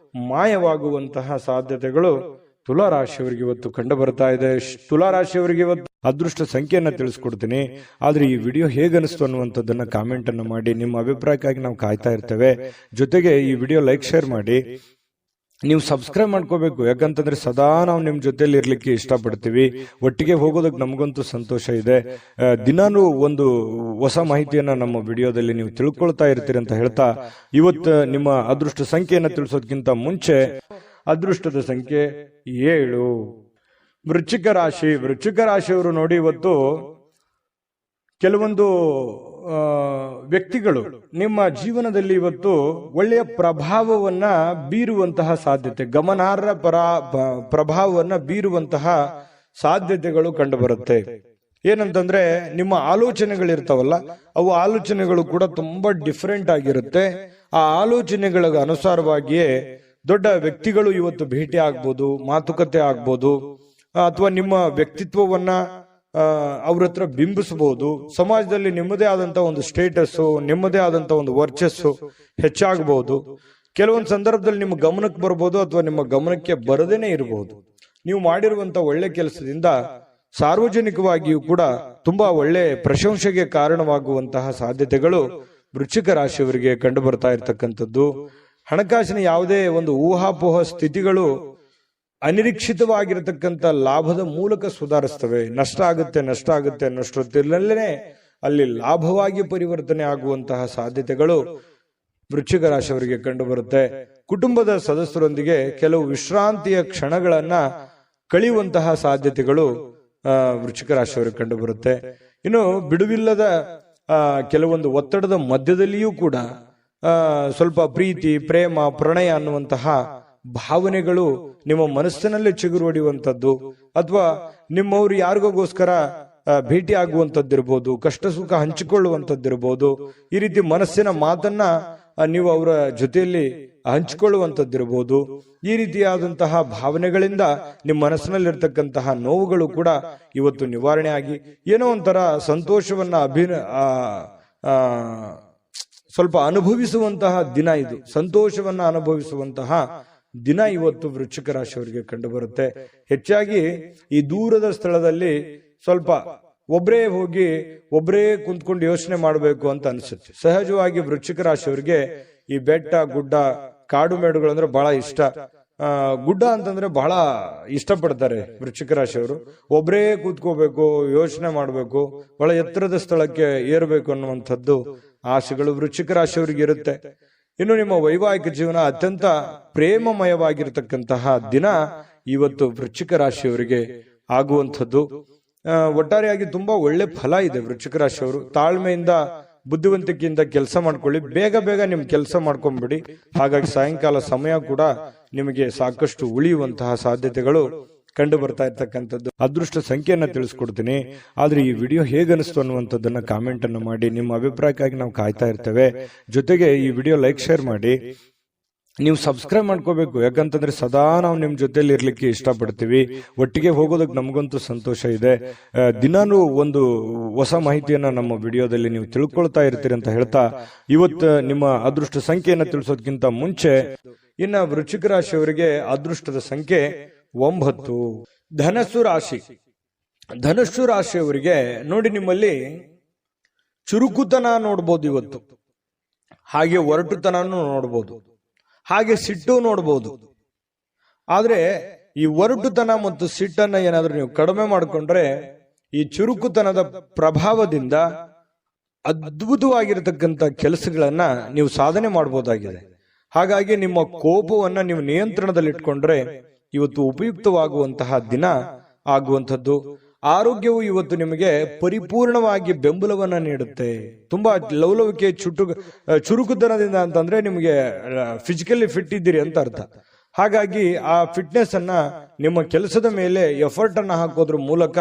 ಮಾಯವಾಗುವಂತಹ ಸಾಧ್ಯತೆಗಳು ತುಲಾ ರಾಶಿಯವರಿಗೆ ಇವತ್ತು ಕಂಡು ಬರ್ತಾ ಇದೆ. ತುಲಾ ರಾಶಿಯವರಿಗೆ ಇವತ್ತು ಅದೃಷ್ಟ ಸಂಖ್ಯೆಯನ್ನ ತಿಳಿಸ್ಕೊಡ್ತೀನಿ. ಆದ್ರೆ ಈ ವಿಡಿಯೋ ಹೇಗನಿಸ್ತು ಅನ್ನುವಂಥದ್ದನ್ನ ಕಾಮೆಂಟ್ ಅನ್ನು ಮಾಡಿ. ನಿಮ್ಮ ಅಭಿಪ್ರಾಯಕ್ಕಾಗಿ ನಾವು ಕಾಯ್ತಾ ಇರ್ತೇವೆ. ಜೊತೆಗೆ ಈ ವಿಡಿಯೋ ಲೈಕ್ ಶೇರ್ ಮಾಡಿ. ನೀವು ಸಬ್ಸ್ಕ್ರೈಬ್ ಮಾಡ್ಕೋಬೇಕು, ಯಾಕಂತಂದ್ರೆ ಸದಾ ನಾವು ನಿಮ್ ಜೊತೆಲಿ ಇರ್ಲಿಕ್ಕೆ ಇಷ್ಟಪಡ್ತೀವಿ. ಒಟ್ಟಿಗೆ ಹೋಗೋದಕ್ಕೆ ನಮಗಂತೂ ಸಂತೋಷ ಇದೆ. ದಿನಾನು ಒಂದು ಹೊಸ ಮಾಹಿತಿಯನ್ನ ನಮ್ಮ ವಿಡಿಯೋದಲ್ಲಿ ನೀವು ತಿಳ್ಕೊಳ್ತಾ ಇರ್ತೀರಿ ಅಂತ ಹೇಳ್ತಾ, ಇವತ್ತು ನಿಮ್ಮ ಅದೃಷ್ಟ ಸಂಖ್ಯೆಯನ್ನ ತಿಳಿಸೋದಕ್ಕಿಂತ ಮುಂಚೆ ಅದೃಷ್ಟದ ಸಂಖ್ಯೆ 7. ವೃಶ್ಚಿಕ ರಾಶಿ. ವೃಶ್ಚಿಕ ರಾಶಿಯವರು ನೋಡಿ, ಇವತ್ತು ಕೆಲವೊಂದು ವ್ಯಕ್ತಿಗಳು ನಿಮ್ಮ ಜೀವನದಲ್ಲಿ ಇವತ್ತು ಒಳ್ಳೆಯ ಪ್ರಭಾವವನ್ನ ಬೀರುವಂತಹ ಸಾಧ್ಯತೆ, ಗಮನಾರ್ಹ ಪ್ರಭಾವವನ್ನ ಬೀರುವಂತಹ ಸಾಧ್ಯತೆಗಳು ಕಂಡು ಬರುತ್ತೆ. ಏನಂತಂದ್ರೆ ನಿಮ್ಮ ಆಲೋಚನೆಗಳಿರ್ತಾವಲ್ಲ, ಅವು ಆಲೋಚನೆಗಳು ಕೂಡ ತುಂಬಾ ಡಿಫರೆಂಟ್ ಆಗಿರುತ್ತೆ. ಆ ಆಲೋಚನೆಗಳ ಅನುಸಾರವಾಗಿಯೇ ದೊಡ್ಡ ವ್ಯಕ್ತಿಗಳು ಇವತ್ತು ಭೇಟಿ ಆಗ್ಬೋದು, ಮಾತುಕತೆ ಆಗ್ಬೋದು, ಅಥವಾ ನಿಮ್ಮ ವ್ಯಕ್ತಿತ್ವವನ್ನ ಅವ್ರ ಹತ್ರ ಬಿಂಬಿಸಬಹುದು. ಸಮಾಜದಲ್ಲಿ ನಿಮ್ಮದೇ ಆದಂತ ಒಂದು ಸ್ಟೇಟಸ್, ನಿಮ್ಮದೇ ಆದಂತ ಒಂದು ವರ್ಚಸ್ಸು ಹೆಚ್ಚಾಗಬಹುದು. ಕೆಲವೊಂದು ಸಂದರ್ಭದಲ್ಲಿ ನಿಮ್ಮ ಗಮನಕ್ಕೆ ಬರಬಹುದು ಅಥವಾ ನಿಮ್ಮ ಗಮನಕ್ಕೆ ಬರದೇನೆ ಇರಬಹುದು. ನೀವು ಮಾಡಿರುವಂತ ಒಳ್ಳೆ ಕೆಲಸದಿಂದ ಸಾರ್ವಜನಿಕವಾಗಿಯೂ ಕೂಡ ತುಂಬಾ ಒಳ್ಳೆ ಪ್ರಶಂಸೆಗೆ ಕಾರಣವಾಗುವಂತಹ ಸಾಧ್ಯತೆಗಳು ವೃಶ್ಚಿಕ ರಾಶಿಯವರಿಗೆ ಕಂಡು ಬರ್ತಾ ಇರತಕ್ಕಂಥದ್ದು. ಹಣಕಾಸಿನ ಯಾವುದೇ ಒಂದು ಊಹಾಪೋಹ ಸ್ಥಿತಿಗಳು ಅನಿರೀಕ್ಷಿತವಾಗಿರತಕ್ಕಂಥ ಲಾಭದ ಮೂಲಕ ಸುಧಾರಿಸ್ತವೆ. ನಷ್ಟ ಆಗುತ್ತೆ ಅನ್ನೋಷ್ಟೊತ್ತಿನಲ್ಲೇ ಅಲ್ಲಿ ಲಾಭವಾಗಿ ಪರಿವರ್ತನೆ ಆಗುವಂತಹ ಸಾಧ್ಯತೆಗಳು ವೃಶ್ಚಿಕ ರಾಶಿಯವರಿಗೆ ಕಂಡು ಬರುತ್ತೆ. ಕುಟುಂಬದ ಸದಸ್ಯರೊಂದಿಗೆ ಕೆಲವು ವಿಶ್ರಾಂತಿಯ ಕ್ಷಣಗಳನ್ನ ಕಳೆಯುವಂತಹ ಸಾಧ್ಯತೆಗಳು ವೃಶ್ಚಿಕ ರಾಶಿಯವರಿಗೆ ಕಂಡು ಬರುತ್ತೆ. ಇನ್ನು ಬಿಡುವಿಲ್ಲದ ಕೆಲವೊಂದು ಒತ್ತಡದ ಮಧ್ಯದಲ್ಲಿಯೂ ಕೂಡ ಸ್ವಲ್ಪ ಪ್ರೀತಿ, ಪ್ರೇಮ, ಪ್ರಣಯ ಅನ್ನುವಂತಹ ಭಾವನೆಗಳು ನಿಮ್ಮ ಮನಸ್ಸಿನಲ್ಲೇ ಚಿಗುರು ಹೊಡೆಯುವಂಥದ್ದು, ಅಥವಾ ನಿಮ್ಮವರು ಯಾರಿಗೋಸ್ಕರ ಭೇಟಿ ಆಗುವಂಥದ್ದಿರ್ಬೋದು, ಕಷ್ಟ ಸುಖ ಹಂಚಿಕೊಳ್ಳುವಂಥದ್ದಿರ್ಬೋದು. ಈ ರೀತಿ ಮನಸ್ಸಿನ ಮಾತನ್ನ ನೀವು ಅವರ ಜೊತೆಯಲ್ಲಿ ಹಂಚಿಕೊಳ್ಳುವಂಥದ್ದಿರ್ಬೋದು. ಈ ರೀತಿಯಾದಂತಹ ಭಾವನೆಗಳಿಂದ ನಿಮ್ಮ ಮನಸ್ಸಿನಲ್ಲಿರ್ತಕ್ಕಂತಹ ನೋವುಗಳು ಕೂಡ ಇವತ್ತು ನಿವಾರಣೆ ಆಗಿ ಏನೋ ಒಂಥರ ಸಂತೋಷವನ್ನ ಸ್ವಲ್ಪ ಅನುಭವಿಸುವಂತಹ ದಿನ ಇದು. ಸಂತೋಷವನ್ನ ಅನುಭವಿಸುವಂತಹ ದಿನ ಇವತ್ತು ವೃಶ್ಚಿಕ ರಾಶಿಯವರಿಗೆ ಕಂಡು ಬರುತ್ತೆ. ಹೆಚ್ಚಾಗಿ ಈ ದೂರದ ಸ್ಥಳದಲ್ಲಿ ಸ್ವಲ್ಪ ಒಬ್ಬರೇ ಹೋಗಿ ಒಬ್ಬರೇ ಕುಂತ್ಕೊಂಡು ಯೋಚನೆ ಮಾಡಬೇಕು ಅಂತ ಅನ್ಸುತ್ತೆ. ಸಹಜವಾಗಿ ವೃಶ್ಚಿಕ ರಾಶಿಯವರಿಗೆ ಈ ಬೆಟ್ಟ, ಗುಡ್ಡ, ಕಾಡು ಮೇಡುಗಳು ಅಂದ್ರೆ ಬಹಳ ಇಷ್ಟ. ಗುಡ್ಡ ಅಂತಂದ್ರೆ ಬಹಳ ಇಷ್ಟಪಡ್ತಾರೆ ವೃಶ್ಚಿಕ ರಾಶಿಯವರು. ಒಬ್ಬರೇ ಕೂತ್ಕೋಬೇಕು, ಯೋಚನೆ ಮಾಡಬೇಕು, ಬಹಳ ಎತ್ತರದ ಸ್ಥಳಕ್ಕೆ ಏರಬೇಕು ಅನ್ನುವಂಥದ್ದು ಆಸೆಗಳು ವೃಶ್ಚಿಕ ರಾಶಿಯವರಿಗೆ ಇರುತ್ತೆ. ಇನ್ನು ನಿಮ್ಮ ವೈವಾಹಿಕ ಜೀವನ ಅತ್ಯಂತ ಪ್ರೇಮಮಯವಾಗಿರ್ತಕ್ಕಂತಹ ದಿನ ಇವತ್ತು ವೃಶ್ಚಿಕ ರಾಶಿಯವರಿಗೆ ಆಗುವಂಥದ್ದು. ಒಟ್ಟಾರೆಯಾಗಿ ತುಂಬಾ ಒಳ್ಳೆ ಫಲ ಇದೆ ವೃಶ್ಚಿಕ ರಾಶಿಯವರು. ತಾಳ್ಮೆಯಿಂದ, ಬುದ್ಧಿವಂತಿಕೆಯಿಂದ ಕೆಲಸ ಮಾಡ್ಕೊಳ್ಳಿ. ಬೇಗ ಬೇಗ ನಿಮ್ ಕೆಲಸ ಮಾಡ್ಕೊಂಡ್ಬಿಡಿ. ಹಾಗಾಗಿ ಸಾಯಂಕಾಲ ಸಮಯ ಕೂಡ ನಿಮಗೆ ಸಾಕಷ್ಟು ಉಳಿಯುವಂತಹ ಸಾಧ್ಯತೆಗಳು ಕಂಡು ಬರ್ತಾ ಇರ್ತಕ್ಕಂಥದ್ದು. ಅದೃಷ್ಟ ಸಂಖ್ಯೆಯನ್ನ ತಿಳಿಸ್ಕೊಡ್ತೀನಿ. ಆದ್ರೆ ಈ ವಿಡಿಯೋ ಹೇಗನಿಸ್ತು ಅನ್ನುವಂಥದ್ದನ್ನ ಕಾಮೆಂಟ್ ಅನ್ನು ಮಾಡಿ. ನಿಮ್ಮ ಅಭಿಪ್ರಾಯಕ್ಕಾಗಿ ನಾವು ಕಾಯ್ತಾ ಇರ್ತೇವೆ. ಜೊತೆಗೆ ಈ ವಿಡಿಯೋ ಲೈಕ್ ಶೇರ್ ಮಾಡಿ. ನೀವು ಸಬ್ಸ್ಕ್ರೈಬ್ ಮಾಡ್ಕೋಬೇಕು, ಯಾಕಂತಂದ್ರೆ ಸದಾ ನಾವು ನಿಮ್ ಜೊತೆಲಿ ಇರ್ಲಿಕ್ಕೆ ಇಷ್ಟಪಡ್ತೀವಿ. ಒಟ್ಟಿಗೆ ಹೋಗೋದಕ್ಕೆ ನಮಗಂತೂ ಸಂತೋಷ ಇದೆ. ದಿನಾನು ಒಂದು ಹೊಸ ಮಾಹಿತಿಯನ್ನ ನಮ್ಮ ವಿಡಿಯೋದಲ್ಲಿ ನೀವು ತಿಳ್ಕೊಳ್ತಾ ಇರ್ತೀರಿ ಅಂತ ಹೇಳ್ತಾ, ಇವತ್ತು ನಿಮ್ಮ ಅದೃಷ್ಟ ಸಂಖ್ಯೆಯನ್ನ ತಿಳಿಸೋದಕ್ಕಿಂತ ಮುಂಚೆ ಇನ್ನ ವೃಶ್ಚಿಕ ರಾಶಿಯವರಿಗೆ ಅದೃಷ್ಟದ ಸಂಖ್ಯೆ 9. ಧನಸ್ಸು ರಾಶಿ. ಧನಸ್ಸು ರಾಶಿಯವರಿಗೆ ನೋಡಿ, ನಿಮ್ಮಲ್ಲಿ ಚುರುಕುತನ ನೋಡ್ಬೋದು ಇವತ್ತು, ಹಾಗೆ ಒರಟುತನೂ ನೋಡ್ಬೋದು, ಹಾಗೆ ಸಿಟ್ಟು ನೋಡ್ಬೋದು. ಆದ್ರೆ ಈ ಒರಟುತನ ಮತ್ತು ಸಿಟ್ಟನ್ನ ಏನಾದ್ರೂ ನೀವು ಕಡಿಮೆ ಮಾಡಿಕೊಂಡ್ರೆ ಈ ಚುರುಕುತನದ ಪ್ರಭಾವದಿಂದ ಅದ್ಭುತವಾಗಿರತಕ್ಕಂತ ಕೆಲಸಗಳನ್ನ ನೀವು ಸಾಧನೆ ಮಾಡಬಹುದಾಗಿದೆ. ಹಾಗಾಗಿ ನಿಮ್ಮ ಕೋಪವನ್ನ ನೀವು ನಿಯಂತ್ರಣದಲ್ಲಿಟ್ಕೊಂಡ್ರೆ ಇವತ್ತು ಉಪಯುಕ್ತವಾಗುವಂತಹ ದಿನ ಆಗುವಂಥದ್ದು. ಆರೋಗ್ಯವು ಇವತ್ತು ನಿಮಗೆ ಪರಿಪೂರ್ಣವಾಗಿ ಬೆಂಬಲವನ್ನ ನೀಡುತ್ತೆ. ತುಂಬಾ ಲವಲವಿಕೆ, ಚುರುಕುತನದಿಂದ ಅಂತಂದ್ರೆ ನಿಮಗೆ ಫಿಸಿಕಲಿ ಫಿಟ್ ಇದ್ದೀರಿ ಅಂತ ಅರ್ಥ. ಹಾಗಾಗಿ ಆ ಫಿಟ್ನೆಸ್ ಅನ್ನ ನಿಮ್ಮ ಕೆಲಸದ ಮೇಲೆ ಎಫರ್ಟ್ ಅನ್ನ ಹಾಕೋದ್ರ ಮೂಲಕ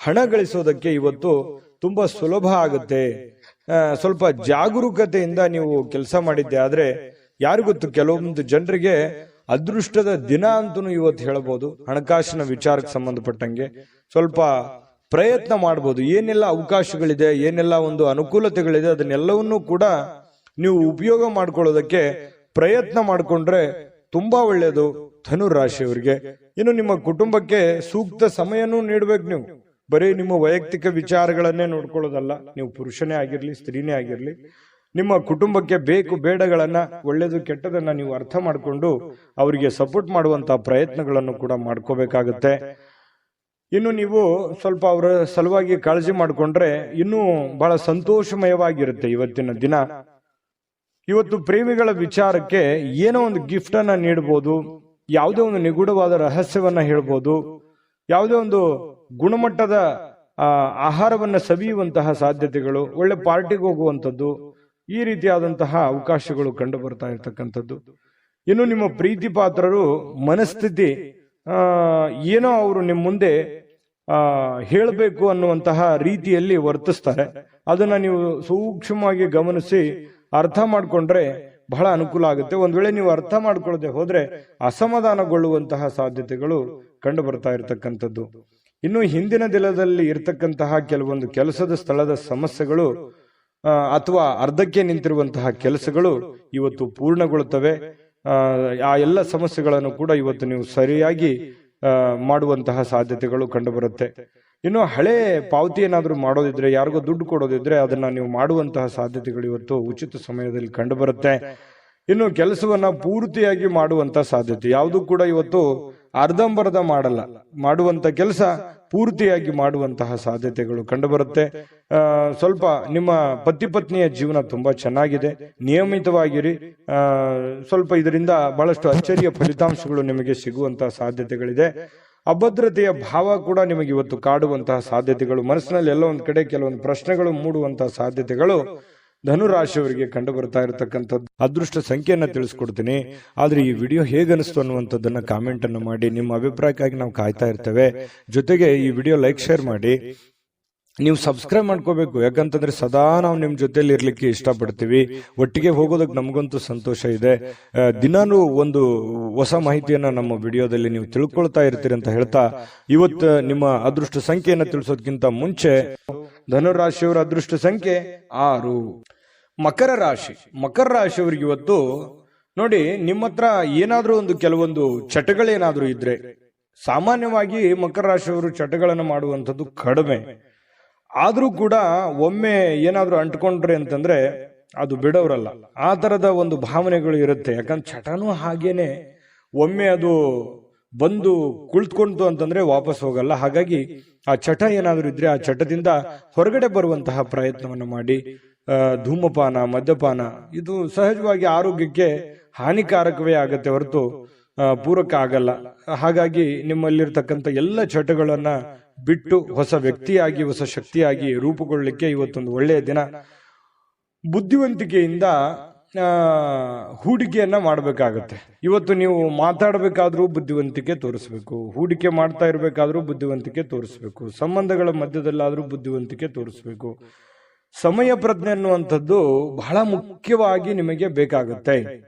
ಹಣ ಗಳಿಸೋದಕ್ಕೆ ಇವತ್ತು ತುಂಬಾ ಸುಲಭ ಆಗುತ್ತೆ. ಸ್ವಲ್ಪ ಜಾಗರೂಕತೆಯಿಂದ ನೀವು ಕೆಲಸ ಮಾಡಿದ್ದೆ ಆದ್ರೆ ಯಾರಿಗೊತ್ತು, ಕೆಲವೊಂದು ಜನರಿಗೆ ಅದೃಷ್ಟದ ದಿನ ಅಂತೂ ಇವತ್ತು ಹೇಳಬಹುದು. ಹಣಕಾಸಿನ ವಿಚಾರಕ್ಕೆ ಸಂಬಂಧಪಟ್ಟಂಗೆ ಸ್ವಲ್ಪ ಪ್ರಯತ್ನ ಮಾಡಬಹುದು. ಏನೆಲ್ಲ ಅವಕಾಶಗಳಿದೆ, ಏನೆಲ್ಲ ಒಂದು ಅನುಕೂಲತೆಗಳಿದೆ, ಅದನ್ನೆಲ್ಲವನ್ನೂ ಕೂಡ ನೀವು ಉಪಯೋಗ ಮಾಡ್ಕೊಳ್ಳೋದಕ್ಕೆ ಪ್ರಯತ್ನ ಮಾಡಿಕೊಂಡ್ರೆ ತುಂಬಾ ಒಳ್ಳೆಯದು ಧನು ರಾಶಿಯವರಿಗೆ. ಇನ್ನು ನಿಮ್ಮ ಕುಟುಂಬಕ್ಕೆ ಸೂಕ್ತ ಸಮಯನೂ ನೀಡಬೇಕು. ನೀವು ಬರೀ ನಿಮ್ಮ ವೈಯಕ್ತಿಕ ವಿಚಾರಗಳನ್ನೇ ನೋಡ್ಕೊಳ್ಳೋದಲ್ಲ. ನೀವು ಪುರುಷನೇ ಆಗಿರ್ಲಿ, ಸ್ತ್ರೀನೇ ಆಗಿರ್ಲಿ, ನಿಮ್ಮ ಕುಟುಂಬಕ್ಕೆ ಬೇಕು ಬೇಡಗಳನ್ನ, ಒಳ್ಳೇದು ಕೆಟ್ಟದನ್ನ ನೀವು ಅರ್ಥ ಮಾಡಿಕೊಂಡು ಅವರಿಗೆ ಸಪೋರ್ಟ್ ಮಾಡುವಂತಹ ಪ್ರಯತ್ನಗಳನ್ನು ಕೂಡ ಮಾಡ್ಕೋಬೇಕಾಗತ್ತೆ. ಇನ್ನು ನೀವು ಸ್ವಲ್ಪ ಅವರ ಸಲುವಾಗಿ ಕಾಳಜಿ ಮಾಡಿಕೊಂಡ್ರೆ ಇನ್ನೂ ಬಹಳ ಸಂತೋಷಮಯವಾಗಿರುತ್ತೆ ಇವತ್ತಿನ ದಿನ. ಇವತ್ತು ಪ್ರೇಮಿಗಳ ವಿಚಾರಕ್ಕೆ ಏನೋ ಒಂದು ಗಿಫ್ಟ್ ಅನ್ನ ನೀಡಬಹುದು, ಯಾವುದೇ ಒಂದು ನಿಗೂಢವಾದ ರಹಸ್ಯವನ್ನ ಹೇಳ್ಬೋದು, ಯಾವುದೇ ಒಂದು ಗುಣಮಟ್ಟದ ಆಹಾರವನ್ನ ಸವಿಯುವಂತಹ ಸಾಧ್ಯತೆಗಳು, ಒಳ್ಳೆ ಪಾರ್ಟಿಗೆ ಹೋಗುವಂಥದ್ದು, ಈ ರೀತಿಯಾದಂತಹ ಅವಕಾಶಗಳು ಕಂಡು ಬರ್ತಾ ಇರ್ತಕ್ಕಂಥದ್ದು. ಇನ್ನು ನಿಮ್ಮ ಪ್ರೀತಿ ಪಾತ್ರರು ಮನಸ್ಥಿತಿ ಏನೋ ಅವರು ನಿಮ್ಮ ಮುಂದೆ ಹೇಳಬೇಕು ಅನ್ನುವಂತಹ ರೀತಿಯಲ್ಲಿ ವರ್ತಿಸ್ತಾರೆ. ಅದನ್ನ ನೀವು ಸೂಕ್ಷ್ಮವಾಗಿ ಗಮನಿಸಿ ಅರ್ಥ ಮಾಡ್ಕೊಂಡ್ರೆ ಬಹಳ ಅನುಕೂಲ ಆಗುತ್ತೆ. ಒಂದ್ ವೇಳೆ ನೀವು ಅರ್ಥ ಮಾಡ್ಕೊಳ್ಳದೆ ಹೋದ್ರೆ ಅಸಮಾಧಾನಗೊಳ್ಳುವಂತಹ ಸಾಧ್ಯತೆಗಳು ಕಂಡು ಬರ್ತಾ ಇರತಕ್ಕಂಥದ್ದು. ಇನ್ನು ಹಿಂದಿನ ದಿನದಲ್ಲಿ ಇರತಕ್ಕಂತಹ ಕೆಲವೊಂದು ಕೆಲಸದ ಸ್ಥಳದ ಸಮಸ್ಯೆಗಳು ಅಥವಾ ಅರ್ಧಕ್ಕೆ ನಿಂತಿರುವಂತಹ ಕೆಲಸಗಳು ಇವತ್ತು ಪೂರ್ಣಗೊಳ್ಳುತ್ತವೆ. ಆ ಎಲ್ಲ ಸಮಸ್ಯೆಗಳನ್ನು ಕೂಡ ಇವತ್ತು ನೀವು ಸರಿಯಾಗಿ ಮಾಡುವಂತಹ ಸಾಧ್ಯತೆಗಳು ಕಂಡು ಬರುತ್ತೆ. ಇನ್ನು ಹಳೆ ಪಾವತಿ ಏನಾದ್ರೂ ಮಾಡೋದಿದ್ರೆ, ಯಾರಿಗೋ ದುಡ್ಡು ಕೊಡೋದಿದ್ರೆ ಅದನ್ನ ನೀವು ಮಾಡುವಂತಹ ಸಾಧ್ಯತೆಗಳು ಇವತ್ತು ಉಚಿತ ಸಮಯದಲ್ಲಿ ಕಂಡು ಬರುತ್ತೆ. ಇನ್ನು ಕೆಲಸವನ್ನ ಪೂರ್ತಿಯಾಗಿ ಮಾಡುವಂತ ಸಾಧ್ಯತೆ, ಯಾವುದು ಕೂಡ ಇವತ್ತು ಅರ್ಧಂಬರ್ಧ ಮಾಡಲ್ಲ, ಮಾಡುವಂತ ಕೆಲಸ ಪೂರ್ತಿಯಾಗಿ ಮಾಡುವಂತಹ ಸಾಧ್ಯತೆಗಳು ಕಂಡು ಬರುತ್ತೆ. ಸ್ವಲ್ಪ ನಿಮ್ಮ ಪತಿ ಪತ್ನಿಯ ಜೀವನ ತುಂಬಾ ಚೆನ್ನಾಗಿದೆ, ನಿಯಮಿತವಾಗಿರಿ. ಸ್ವಲ್ಪ ಇದರಿಂದ ಬಹಳಷ್ಟು ಅಚ್ಚರಿಯ ಫಲಿತಾಂಶಗಳು ನಿಮಗೆ ಸಿಗುವಂತಹ ಸಾಧ್ಯತೆಗಳಿದೆ. ಅಭದ್ರತೆಯ ಭಾವ ಕೂಡ ನಿಮಗೆ ಇವತ್ತು ಕಾಡುವಂತಹ ಸಾಧ್ಯತೆಗಳು, ಮನಸ್ಸಿನಲ್ಲಿ ಎಲ್ಲ ಒಂದ್ ಕಡೆ ಕೆಲವೊಂದು ಪ್ರಶ್ನೆಗಳು ಮೂಡುವಂತಹ ಸಾಧ್ಯತೆಗಳು ಧನುರಾಶಿಯವರಿಗೆ ಕಂಡು ಬರ್ತಾ ಇರತಕ್ಕಂಥದ್ದು. ಅದೃಷ್ಟ ಸಂಖ್ಯೆಯನ್ನ ತಿಳಿಸ್ಕೊಡ್ತೀನಿ, ಆದ್ರೆ ಈ ವಿಡಿಯೋ ಹೇಗನಿಸ್ತು ಅನ್ನುವಂಥದ್ದನ್ನ ಕಾಮೆಂಟ್ ಅನ್ನು ಮಾಡಿ. ನಿಮ್ಮ ಅಭಿಪ್ರಾಯಕ್ಕಾಗಿ ನಾವು ಕಾಯ್ತಾ ಇರ್ತೇವೆ. ಜೊತೆಗೆ ಈ ವಿಡಿಯೋ ಲೈಕ್, ಶೇರ್ ಮಾಡಿ. ನೀವು ಸಬ್ಸ್ಕ್ರೈಬ್ ಮಾಡ್ಕೋಬೇಕು, ಯಾಕಂತಂದ್ರೆ ಸದಾ ನಾವು ನಿಮ್ ಜೊತೆಲಿ ಇರ್ಲಿಕ್ಕೆ ಇಷ್ಟಪಡ್ತೀವಿ. ಒಟ್ಟಿಗೆ ಹೋಗೋದಕ್ಕೆ ನಮಗಂತೂ ಸಂತೋಷ ಇದೆ. ದಿನಾನು ಒಂದು ಹೊಸ ಮಾಹಿತಿಯನ್ನ ನಮ್ಮ ವಿಡಿಯೋದಲ್ಲಿ ನೀವು ತಿಳ್ಕೊಳ್ತಾ ಇರ್ತೀರಿ ಅಂತ ಹೇಳ್ತಾ, ಇವತ್ತು ನಿಮ್ಮ ಅದೃಷ್ಟ ಸಂಖ್ಯೆಯನ್ನ ತಿಳಿಸೋದಕ್ಕಿಂತ ಮುಂಚೆ ಧನುರಾಶಿಯವರ ಅದೃಷ್ಟ ಸಂಖ್ಯೆ 6. ಮಕರ ರಾಶಿ. ಮಕರ ರಾಶಿಯವರಿಗೆ ಇವತ್ತು ನೋಡಿ, ನಿಮ್ಮ ಹತ್ರ ಏನಾದ್ರೂ ಒಂದು ಕೆಲವೊಂದು ಚಟಗಳೇನಾದ್ರೂ ಇದ್ರೆ, ಸಾಮಾನ್ಯವಾಗಿ ಮಕರ ರಾಶಿಯವರು ಚಟಗಳನ್ನು ಮಾಡುವಂಥದ್ದು ಕಡಿಮೆ. ಆದ್ರೂ ಕೂಡ ಒಮ್ಮೆ ಏನಾದ್ರೂ ಅಂಟ್ಕೊಂಡ್ರೆ ಅಂತಂದ್ರೆ ಅದು ಬಿಡೋರಲ್ಲ. ಆ ತರದ ಒಂದು ಭಾವನೆಗಳು ಇರುತ್ತೆ. ಯಾಕಂದ್ರೆ ಚಟನೂ ಹಾಗೇನೆ, ಒಮ್ಮೆ ಅದು ಬಂದು ಕುಳಿತುಕೊಂತು ಅಂತಂದ್ರೆ ವಾಪಸ್ ಹೋಗಲ್ಲ. ಹಾಗಾಗಿ ಆ ಚಟ ಏನಾದ್ರೂ ಇದ್ರೆ ಆ ಚಟದಿಂದ ಹೊರಗಡೆ ಬರುವಂತಹ ಪ್ರಯತ್ನವನ್ನು ಮಾಡಿ. ಧೂಮಪಾನ, ಮದ್ಯಪಾನ ಇದು ಸಹಜವಾಗಿ ಆರೋಗ್ಯಕ್ಕೆ ಹಾನಿಕಾರಕವೇ ಆಗತ್ತೆ ಹೊರತು ಪೂರಕ ಆಗಲ್ಲ. ಹಾಗಾಗಿ ನಿಮ್ಮಲ್ಲಿರ್ತಕ್ಕಂಥ ಎಲ್ಲ ಚಟಗಳನ್ನ ಬಿಟ್ಟು ಹೊಸ ವ್ಯಕ್ತಿಯಾಗಿ, ಹೊಸ ಶಕ್ತಿಯಾಗಿ ರೂಪುಗೊಳ್ಳಲಿಕ್ಕೆ ಇವತ್ತೊಂದು ಒಳ್ಳೆಯ ದಿನ. ಬುದ್ಧಿವಂತಿಕೆಯಿಂದ ಹೂಡಿಕೆಯನ್ನ ಮಾಡಬೇಕಾಗತ್ತೆ. ಇವತ್ತು ನೀವು ಮಾತಾಡಬೇಕಾದ್ರೂ ಬುದ್ಧಿವಂತಿಕೆ ತೋರಿಸ್ಬೇಕು, ಹೂಡಿಕೆ ಮಾಡ್ತಾ ಇರಬೇಕಾದ್ರೂ ಬುದ್ಧಿವಂತಿಕೆ ತೋರಿಸ್ಬೇಕು, ಸಂಬಂಧಗಳ ಮಧ್ಯದಲ್ಲಾದ್ರೂ ಬುದ್ಧಿವಂತಿಕೆ ತೋರಿಸ್ಬೇಕು. ಸಮಯ ಪ್ರಜ್ಞೆ ಅನ್ನುವಂಥದ್ದು ಬಹಳ ಮುಖ್ಯವಾಗಿ ನಿಮಗೆ ಬೇಕಾಗುತ್ತೆ.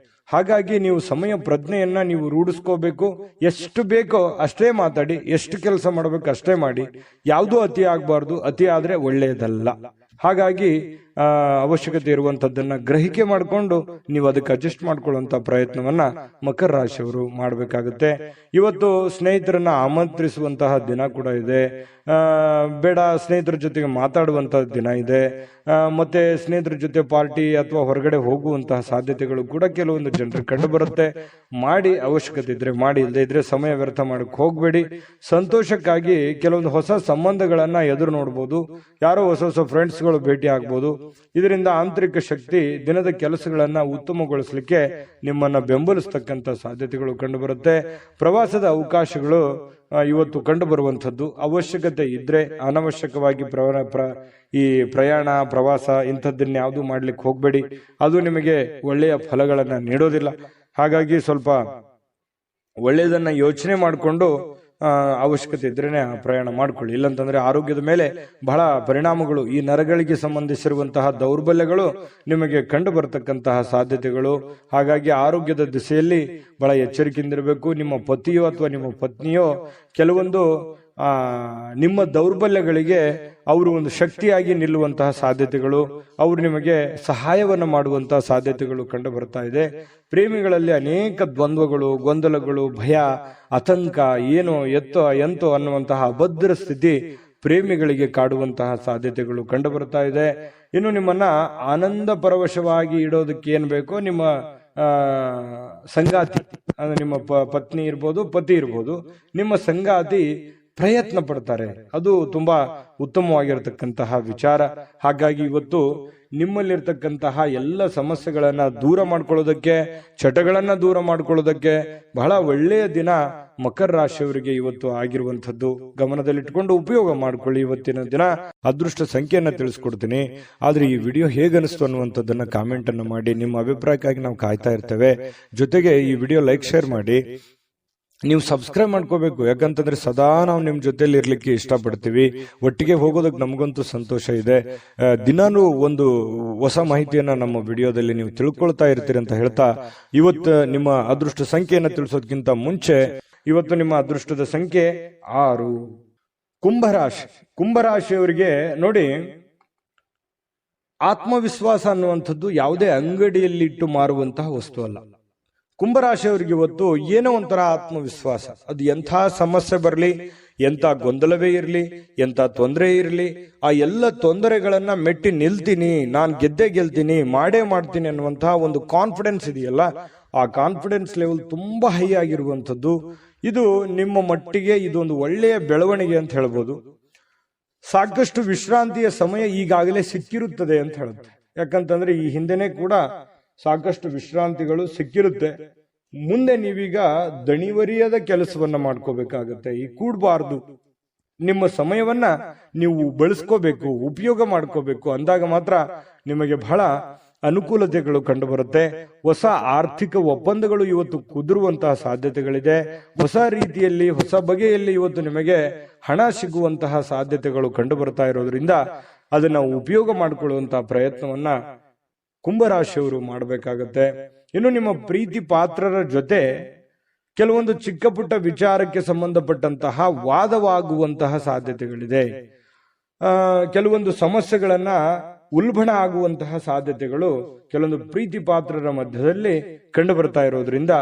ಹಾಗಾಗಿ ನೀವು ಸಮಯ ಪ್ರಜ್ಞೆಯನ್ನ ನೀವು ರೂಢಿಸ್ಕೋಬೇಕು. ಎಷ್ಟು ಬೇಕೋ ಅಷ್ಟೇ ಮಾತಾಡಿ, ಎಷ್ಟು ಕೆಲಸ ಮಾಡಬೇಕು ಅಷ್ಟೇ ಮಾಡಿ. ಯಾವುದೂ ಅತಿ ಆಗಬಾರ್ದು, ಅತಿ ಆದ್ರೆ ಒಳ್ಳೆಯದಲ್ಲ. ಹಾಗಾಗಿ ಅವಶ್ಯಕತೆ ಇರುವಂತದ್ದನ್ನ ಗ್ರಹಿಕೆ ಮಾಡಿಕೊಂಡು ನೀವು ಅದಕ್ಕೆ ಅಡ್ಜಸ್ಟ್ ಮಾಡ್ಕೊಳ್ಳುವಂತ ಪ್ರಯತ್ನವನ್ನ ಮಕರ ರಾಶಿಯವರು ಮಾಡಬೇಕಾಗುತ್ತೆ. ಇವತ್ತು ಸ್ನೇಹಿತರನ್ನ ಆಮಂತ್ರಿಸುವಂತಹ ದಿನ ಕೂಡ ಇದೆ. ಬೇಡ ಸ್ನೇಹಿತರ ಜೊತೆಗೆ ಮಾತಾಡುವಂತಹ ದಿನ ಇದೆ. ಮತ್ತೆ ಸ್ನೇಹಿತರ ಜೊತೆ ಪಾರ್ಟಿ ಅಥವಾ ಹೊರಗಡೆ ಹೋಗುವಂತಹ ಸಾಧ್ಯತೆಗಳು ಕೂಡ ಕೆಲವೊಂದು ಜನರಿಗೆ ಕಂಡು ಬರುತ್ತೆ. ಮಾಡಿ, ಅವಶ್ಯಕತೆ ಇದ್ರೆ ಮಾಡಿ, ಇಲ್ಲದೆ ಇದ್ರೆ ಸಮಯ ವ್ಯರ್ಥ ಮಾಡಕ್ ಹೋಗ್ಬೇಡಿ. ಸಂತೋಷಕ್ಕಾಗಿ ಕೆಲವೊಂದು ಹೊಸ ಸಂಬಂಧಗಳನ್ನ ಎದುರು ನೋಡ್ಬೋದು, ಯಾರೋ ಹೊಸ ಹೊಸ ಫ್ರೆಂಡ್ಸ್ಗಳು ಭೇಟಿ ಆಗ್ಬೋದು. ಇದರಿಂದ ಆಂತರಿಕ ಶಕ್ತಿ ದಿನದ ಕೆಲಸಗಳನ್ನ ಉತ್ತಮಗೊಳಿಸಲಿಕ್ಕೆ ನಿಮ್ಮನ್ನ ಬೆಂಬಲಿಸತಕ್ಕಂತ ಸಾಧ್ಯತೆಗಳು ಕಂಡು ಬರುತ್ತೆ. ಪ್ರವಾಸದ ಅವಕಾಶಗಳು ಇವತ್ತು ಕಂಡು ಬರುವಂತದ್ದು. ಅವಶ್ಯಕತೆ ಇದ್ರೆ ಅನವಶ್ಯಕವಾಗಿ ಈ ಪ್ರಯಾಣ, ಪ್ರವಾಸ ಇಂಥದ್ದನ್ನ ಯಾವುದು ಮಾಡ್ಲಿಕ್ಕೆ ಹೋಗ್ಬೇಡಿ. ಅದು ನಿಮಗೆ ಒಳ್ಳೆಯ ಫಲಗಳನ್ನ ನೀಡೋದಿಲ್ಲ. ಹಾಗಾಗಿ ಸ್ವಲ್ಪ ಒಳ್ಳೆಯದನ್ನ ಯೋಚನೆ ಮಾಡಿಕೊಂಡು ಅವಶ್ಯಕತೆ ಇದ್ರೇನೆ ಪ್ರಯಾಣ ಮಾಡ್ಕೊಳ್ಳಿ. ಇಲ್ಲಂತಂದ್ರೆ ಆರೋಗ್ಯದ ಮೇಲೆ ಬಹಳ ಪರಿಣಾಮಗಳು, ಈ ನರಗಳಿಗೆ ಸಂಬಂಧಿಸಿರುವಂತಹ ದೌರ್ಬಲ್ಯಗಳು ನಿಮಗೆ ಕಂಡು ಬರತಕ್ಕಂತಹ ಸಾಧ್ಯತೆಗಳು. ಹಾಗಾಗಿ ಆರೋಗ್ಯದ ದಿಸೆಯಲ್ಲಿ ಬಹಳ ಎಚ್ಚರಿಕೆಯಿಂದಿರಬೇಕು. ನಿಮ್ಮ ಪತಿಯೋ ಅಥವಾ ನಿಮ್ಮ ಪತ್ನಿಯೋ ಕೆಲವೊಂದು ನಿಮ್ಮ ದೌರ್ಬಲ್ಯಗಳಿಗೆ ಅವರು ಒಂದು ಶಕ್ತಿಯಾಗಿ ನಿಲ್ಲುವಂತಹ ಸಾಧ್ಯತೆಗಳು, ಅವರು ನಿಮಗೆ ಸಹಾಯವನ್ನು ಮಾಡುವಂತಹ ಸಾಧ್ಯತೆಗಳು ಕಂಡು ಬರ್ತಾ ಇದೆ. ಪ್ರೇಮಿಗಳಲ್ಲಿ ಅನೇಕ ದ್ವಂದ್ವಗಳು, ಗೊಂದಲಗಳು, ಭಯ, ಆತಂಕ, ಏನೋ ಎಂತೋ ಅನ್ನುವಂತಹ ಅಭದ್ರ ಸ್ಥಿತಿ ಪ್ರೇಮಿಗಳಿಗೆ ಕಾಡುವಂತಹ ಸಾಧ್ಯತೆಗಳು ಕಂಡು ಬರ್ತಾ ಇದೆ. ಇನ್ನು ನಿಮ್ಮನ್ನ ಆನಂದ ಪರವಶವಾಗಿ ಇಡೋದಕ್ಕೆ ಏನ್ ಬೇಕೋ ನಿಮ್ಮ ಸಂಗಾತಿ, ಅಂದ್ರೆ ನಿಮ್ಮ ಪತ್ನಿ ಇರ್ಬೋದು, ಪತಿ ಇರ್ಬೋದು, ನಿಮ್ಮ ಸಂಗಾತಿ ಪ್ರಯತ್ನ ಪಡ್ತಾರೆ. ಅದು ತುಂಬಾ ಉತ್ತಮವಾಗಿರತಕ್ಕಂತಹ ವಿಚಾರ. ಹಾಗಾಗಿ ಇವತ್ತು ನಿಮ್ಮಲ್ಲಿರ್ತಕ್ಕಂತಹ ಎಲ್ಲ ಸಮಸ್ಯೆಗಳನ್ನ ದೂರ ಮಾಡ್ಕೊಳ್ಳೋದಕ್ಕೆ, ಚಟಗಳನ್ನ ದೂರ ಮಾಡ್ಕೊಳ್ಳೋದಕ್ಕೆ ಬಹಳ ಒಳ್ಳೆಯ ದಿನ ಮಕರ ರಾಶಿಯವರಿಗೆ ಇವತ್ತು ಆಗಿರುವಂತದ್ದು. ಗಮನದಲ್ಲಿಟ್ಕೊಂಡು ಉಪಯೋಗ ಮಾಡ್ಕೊಳ್ಳಿ. ಇವತ್ತಿನ ದಿನ ಅದೃಷ್ಟ ಸಂಖ್ಯೆಯನ್ನ ತಿಳಿಸ್ಕೊಡ್ತೀನಿ. ಆದ್ರೆ ಈ ವಿಡಿಯೋ ಹೇಗನಿಸ್ತು ಅನ್ನುವಂಥದ್ದನ್ನ ಕಾಮೆಂಟ್ ಅನ್ನು ಮಾಡಿ. ನಿಮ್ಮ ಅಭಿಪ್ರಾಯಕ್ಕಾಗಿ ನಾವು ಕಾಯ್ತಾ ಇರ್ತೇವೆ. ಜೊತೆಗೆ ಈ ವಿಡಿಯೋ ಲೈಕ್, ಶೇರ್ ಮಾಡಿ. ನೀವು ಸಬ್ಸ್ಕ್ರೈಬ್ ಮಾಡ್ಕೋಬೇಕು. ಯಾಕಂತಂದ್ರೆ ಸದಾ ನಾವು ನಿಮ್ ಜೊತೆಲಿ ಇರ್ಲಿಕ್ಕೆ ಇಷ್ಟಪಡ್ತೀವಿ. ಒಟ್ಟಿಗೆ ಹೋಗೋದಕ್ಕೆ ನಮಗಂತೂ ಸಂತೋಷ ಇದೆ. ದಿನಾನು ಒಂದು ಹೊಸ ಮಾಹಿತಿಯನ್ನ ನಮ್ಮ ವಿಡಿಯೋದಲ್ಲಿ ನೀವು ತಿಳ್ಕೊಳ್ತಾ ಇರ್ತೀರಿ ಅಂತ ಹೇಳ್ತಾ, ಇವತ್ತು ನಿಮ್ಮ ಅದೃಷ್ಟ ಸಂಖ್ಯೆಯನ್ನ ತಿಳಿಸೋದಕ್ಕಿಂತ ಮುಂಚೆ, ಇವತ್ತು ನಿಮ್ಮ ಅದೃಷ್ಟದ ಸಂಖ್ಯೆ 6. ಕುಂಭರಾಶಿ. ಕುಂಭರಾಶಿಯವರಿಗೆ ನೋಡಿ, ಆತ್ಮವಿಶ್ವಾಸ ಅನ್ನುವಂಥದ್ದು ಯಾವುದೇ ಅಂಗಡಿಯಲ್ಲಿ ಇಟ್ಟು ಮಾರುವಂತಹ ವಸ್ತು ಅಲ್ಲ. ಕುಂಭರಾಶಿಯವರಿಗೆ ಇವತ್ತು ಏನೋ ಒಂಥರ ಆತ್ಮವಿಶ್ವಾಸ. ಅದು ಎಂಥ ಸಮಸ್ಯೆ ಬರಲಿ, ಎಂಥ ಗೊಂದಲವೇ ಇರಲಿ, ಎಂಥ ತೊಂದರೆ ಇರಲಿ, ಆ ಎಲ್ಲ ತೊಂದರೆಗಳನ್ನ ಮೆಟ್ಟಿ ನಿಲ್ತೀನಿ, ನಾನು ಗೆದ್ದೇ ಗೆಲ್ತೀನಿ, ಮಾಡೇ ಮಾಡ್ತೀನಿ ಅನ್ನುವಂತಹ ಒಂದು ಕಾನ್ಫಿಡೆನ್ಸ್ ಇದೆಯಲ್ಲ, ಆ ಕಾನ್ಫಿಡೆನ್ಸ್ ಲೆವೆಲ್ ತುಂಬಾ ಹೈ ಆಗಿರುವಂಥದ್ದು. ಇದು ನಿಮ್ಮ ಮಟ್ಟಿಗೆ ಇದೊಂದು ಒಳ್ಳೆಯ ಬೆಳವಣಿಗೆ ಅಂತ ಹೇಳ್ಬೋದು. ಸಾಕಷ್ಟು ವಿಶ್ರಾಂತಿಯ ಸಮಯ ಈಗಾಗಲೇ ಸಿಕ್ಕಿರುತ್ತದೆ ಅಂತ ಹೇಳುತ್ತೆ. ಯಾಕಂತಂದ್ರೆ ಈ ಹಿಂದೆನೆ ಕೂಡ ಸಾಕಷ್ಟು ವಿಶ್ರಾಂತಿಗಳು ಸಿಕ್ಕಿರುತ್ತೆ. ಮುಂದೆ ನೀವೀಗ ದಣಿವರಿಯದ ಕೆಲಸವನ್ನ ಮಾಡ್ಕೋಬೇಕಾಗತ್ತೆ. ಈ ಕೂಡಬಾರ್ದು. ನಿಮ್ಮ ಸಮಯವನ್ನ ನೀವು ಬಳಸ್ಕೋಬೇಕು, ಉಪಯೋಗ ಮಾಡ್ಕೋಬೇಕು. ಅಂದಾಗ ಮಾತ್ರ ನಿಮಗೆ ಬಹಳ ಅನುಕೂಲತೆಗಳು ಕಂಡು ಬರುತ್ತೆ. ಹೊಸ ಆರ್ಥಿಕ ಒಪ್ಪಂದಗಳು ಇವತ್ತು ಕುದುರುವಂತಹ ಸಾಧ್ಯತೆಗಳಿದೆ. ಹೊಸ ರೀತಿಯಲ್ಲಿ, ಹೊಸ ಬಗೆಯಲ್ಲಿ ಇವತ್ತು ನಿಮಗೆ ಹಣ ಸಿಗುವಂತಹ ಸಾಧ್ಯತೆಗಳು ಕಂಡು ಬರ್ತಾ ಇರೋದ್ರಿಂದ ಅದನ್ನ ಉಪಯೋಗ ಮಾಡಿಕೊಳ್ಳುವಂತಹ ಪ್ರಯತ್ನವನ್ನ ಕುಂಭರಾಶಿಯವರು ಮಾಡಬೇಕಾಗತ್ತೆ. ಇನ್ನು ನಿಮ್ಮ ಪ್ರೀತಿ ಪಾತ್ರರ ಜೊತೆ ಕೆಲವೊಂದು ಚಿಕ್ಕ ಪುಟ್ಟ ವಿಚಾರಕ್ಕೆ ಸಂಬಂಧಪಟ್ಟಂತಹ ವಾದವಾಗುವಂತಹ ಸಾಧ್ಯತೆಗಳಿದೆ. ಕೆಲವೊಂದು ಸಮಸ್ಯೆಗಳನ್ನ ಉಲ್ಬಣ ಆಗುವಂತಹ ಸಾಧ್ಯತೆಗಳು ಕೆಲವೊಂದು ಪ್ರೀತಿ ಪಾತ್ರರ ಮಧ್ಯದಲ್ಲಿ ಕಂಡು ಬರ್ತಾ ಇರೋದ್ರಿಂದ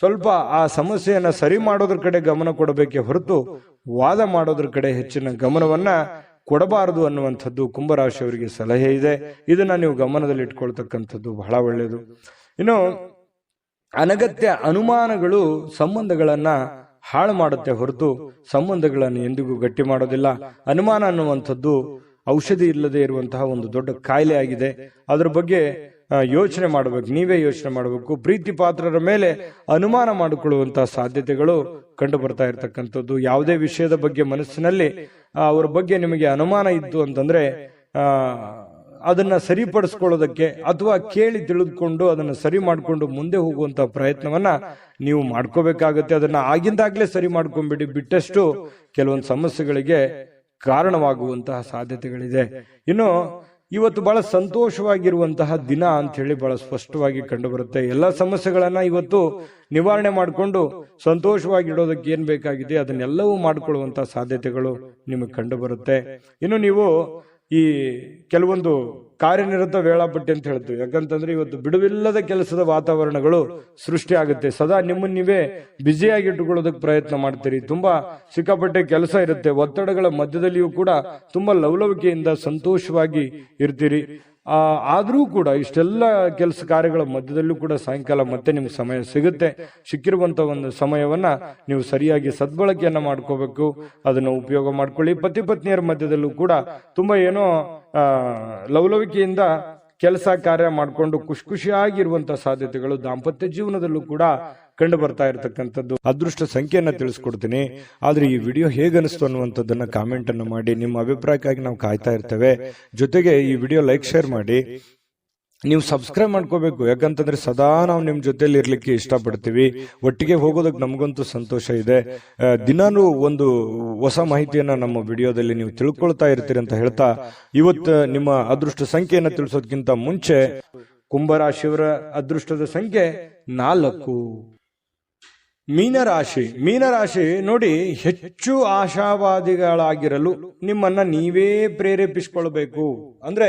ಸ್ವಲ್ಪ ಆ ಸಮಸ್ಯೆಯನ್ನ ಸರಿ ಮಾಡೋದ್ರ ಕಡೆ ಗಮನ ಕೊಡಬೇಕೆ ಹೊರತು ವಾದ ಮಾಡೋದ್ರ ಕಡೆ ಹೆಚ್ಚಿನ ಗಮನವನ್ನ ಕೊಡಬಾರದು ಅನ್ನುವಂಥದ್ದು ಕುಂಭರಾಶಿಯವರಿಗೆ ಸಲಹೆ ಇದೆ. ಇದನ್ನ ನೀವು ಗಮನದಲ್ಲಿ ಇಟ್ಕೊಳ್ತಕ್ಕಂಥದ್ದು ಬಹಳ ಒಳ್ಳೆಯದು. ಇನ್ನು ಅನಗತ್ಯ ಅನುಮಾನಗಳು ಸಂಬಂಧಗಳನ್ನ ಹಾಳು ಮಾಡುತ್ತೆ ಹೊರತು ಸಂಬಂಧಗಳನ್ನು ಎಂದಿಗೂ ಗಟ್ಟಿ ಮಾಡೋದಿಲ್ಲ. ಅನುಮಾನ ಅನ್ನುವಂಥದ್ದು ಔಷಧಿ ಇಲ್ಲದೆ ಇರುವಂತಹ ಒಂದು ದೊಡ್ಡ ಕಾಯಿಲೆ ಆಗಿದೆ. ಅದ್ರ ಬಗ್ಗೆ ಯೋಚನೆ ಮಾಡಬೇಕು, ನೀವೇ ಯೋಚನೆ ಮಾಡಬೇಕು. ಪ್ರೀತಿ ಪಾತ್ರರ ಮೇಲೆ ಅನುಮಾನ ಮಾಡಿಕೊಳ್ಳುವಂತಹ ಸಾಧ್ಯತೆಗಳು ಕಂಡು ಬರ್ತಾ ಇರತಕ್ಕಂಥದ್ದು. ಯಾವುದೇ ವಿಷಯದ ಬಗ್ಗೆ ಮನಸ್ಸಿನಲ್ಲಿ ಅವರ ಬಗ್ಗೆ ನಿಮಗೆ ಅನುಮಾನ ಇತ್ತು ಅಂತಂದ್ರೆ ಅದನ್ನ ಸರಿಪಡಿಸ್ಕೊಳ್ಳೋದಕ್ಕೆ ಅಥವಾ ಕೇಳಿ ತಿಳಿದುಕೊಂಡು ಅದನ್ನ ಸರಿ ಮಾಡಿಕೊಂಡು ಮುಂದೆ ಹೋಗುವಂತಹ ಪ್ರಯತ್ನವನ್ನ ನೀವು ಮಾಡ್ಕೋಬೇಕಾಗತ್ತೆ. ಅದನ್ನ ಆಗಿಂದಾಗ್ಲೇ ಸರಿ ಮಾಡ್ಕೊಂಡ್ಬಿಡಿ. ಬಿಟ್ಟಷ್ಟು ಕೆಲವೊಂದು ಸಮಸ್ಯೆಗಳಿಗೆ ಕಾರಣವಾಗುವಂತಹ ಸಾಧ್ಯತೆಗಳಿದೆ. ಇನ್ನು ಇವತ್ತು ಬಹಳ ಸಂತೋಷವಾಗಿರುವಂತಹ ದಿನ ಅಂತ ಹೇಳಿ ಬಹಳ ಸ್ಪಷ್ಟವಾಗಿ ಕಂಡು ಬರುತ್ತೆ. ಎಲ್ಲ ಸಮಸ್ಯೆಗಳನ್ನ ಇವತ್ತು ನಿವಾರಣೆ ಮಾಡಿಕೊಂಡು ಸಂತೋಷವಾಗಿಡೋದಕ್ಕೆ ಏನ್ ಬೇಕಾಗಿದೆ ಅದನ್ನೆಲ್ಲವೂ ಮಾಡಿಕೊಳ್ಳುವಂತಹ ಸಾಧ್ಯತೆಗಳು ನಿಮಗೆ ಕಂಡು ಬರುತ್ತೆ. ಇನ್ನು ನೀವು ಈ ಕೆಲವೊಂದು ಕಾರ್ಯನಿರತ ವೇಳಾಪಟ್ಟಿ ಅಂತ ಹೇಳ್ತೀವಿ. ಯಾಕಂತಂದ್ರೆ ಇವತ್ತು ಬಿಡುವಿಲ್ಲದ ಕೆಲಸದ ವಾತಾವರಣಗಳು ಸೃಷ್ಟಿ ಆಗುತ್ತೆ. ಸದಾ ನಿಮ್ಮನ್ನ ನೀವೇ ಬ್ಯುಸಿಯಾಗಿ ಇಟ್ಟುಕೊಳ್ಳೋದಕ್ಕೆ ಪ್ರಯತ್ನ ಮಾಡ್ತೀರಿ. ತುಂಬಾ ಸಿಕ್ಕಾಪಟ್ಟೆ ಕೆಲಸ ಇರುತ್ತೆ. ಒತ್ತಡಗಳ ಮಧ್ಯದಲ್ಲಿಯೂ ಕೂಡ ತುಂಬಾ ಲವಲವಿಕೆಯಿಂದ ಸಂತೋಷವಾಗಿ ಇರ್ತೀರಿ. ಆದ್ರೂ ಕೂಡ ಇಷ್ಟೆಲ್ಲ ಕೆಲಸ ಕಾರ್ಯಗಳ ಮಧ್ಯದಲ್ಲೂ ಕೂಡ ಸಾಯಂಕಾಲ ಮತ್ತೆ ನಿಮ್ಗೆ ಸಮಯ ಸಿಗುತ್ತೆ. ಸಿಕ್ಕಿರುವಂತ ಒಂದು ಸಮಯವನ್ನ ನೀವು ಸರಿಯಾಗಿ ಸದ್ಬಳಕೆಯನ್ನ ಮಾಡ್ಕೋಬೇಕು. ಅದನ್ನ ಉಪಯೋಗ ಮಾಡ್ಕೊಳ್ಳಿ. ಪತಿ ಪತ್ನಿಯರ ಮಧ್ಯದಲ್ಲೂ ಕೂಡ ತುಂಬಾ ಏನೋ ಲವಲವಿಕೆಯಿಂದ ಕೆಲಸ ಕಾರ್ಯ ಮಾಡಿಕೊಂಡು ಖುಷಿಯಾಗಿರುವಂತಹ ಸಾಧ್ಯತೆಗಳು ದಾಂಪತ್ಯ ಜೀವನದಲ್ಲೂ ಕೂಡ ಕಂಡು ಬರ್ತಾ ಇರತಕ್ಕಂಥದ್ದು. ಅದೃಷ್ಟ ಸಂಖ್ಯೆಯನ್ನ ತಿಳಿಸ್ಕೊಡ್ತೀನಿ. ಆದ್ರೆ ಈ ವಿಡಿಯೋ ಹೇಗನಿಸ್ತು ಅನ್ನುವಂಥದ್ದನ್ನ ಕಾಮೆಂಟ್ ಅನ್ನು ಮಾಡಿ. ನಿಮ್ಮ ಅಭಿಪ್ರಾಯಕ್ಕಾಗಿ ನಾವು ಕಾಯ್ತಾ ಇರ್ತೇವೆ. ಜೊತೆಗೆ ಈ ವಿಡಿಯೋ ಲೈಕ್, ಶೇರ್ ಮಾಡಿ. ನೀವು ಸಬ್ಸ್ಕ್ರೈಬ್ ಮಾಡ್ಕೋಬೇಕು. ಯಾಕಂತಂದ್ರೆ ಸದಾ ನಾವು ನಿಮ್ ಜೊತೆಲಿ ಇರ್ಲಿಕ್ಕೆ ಇಷ್ಟಪಡ್ತೀವಿ. ಒಟ್ಟಿಗೆ ಹೋಗೋದಕ್ಕೆ ನಮಗಂತೂ ಸಂತೋಷ ಇದೆ. ದಿನಾನು ಒಂದು ಹೊಸ ಮಾಹಿತಿಯನ್ನ ನಮ್ಮ ವಿಡಿಯೋದಲ್ಲಿ ನೀವು ತಿಳ್ಕೊಳ್ತಾ ಇರ್ತೀರಿ ಅಂತ ಹೇಳ್ತಾ, ಇವತ್ತು ನಿಮ್ಮ ಅದೃಷ್ಟ ಸಂಖ್ಯೆಯನ್ನ ತಿಳಿಸೋದಕ್ಕಿಂತ ಮುಂಚೆ, ಕುಂಭರಾಶಿಯವರ ಅದೃಷ್ಟದ ಸಂಖ್ಯೆ 4. ಮೀನರಾಶಿ ನೋಡಿ, ಹೆಚ್ಚು ಆಶಾವಾದಿಗಳಾಗಿರಲು ನಿಮ್ಮನ್ನ ನೀವೇ ಪ್ರೇರೇಪಿಸಿಕೊಳ್ಬೇಕು. ಅಂದ್ರೆ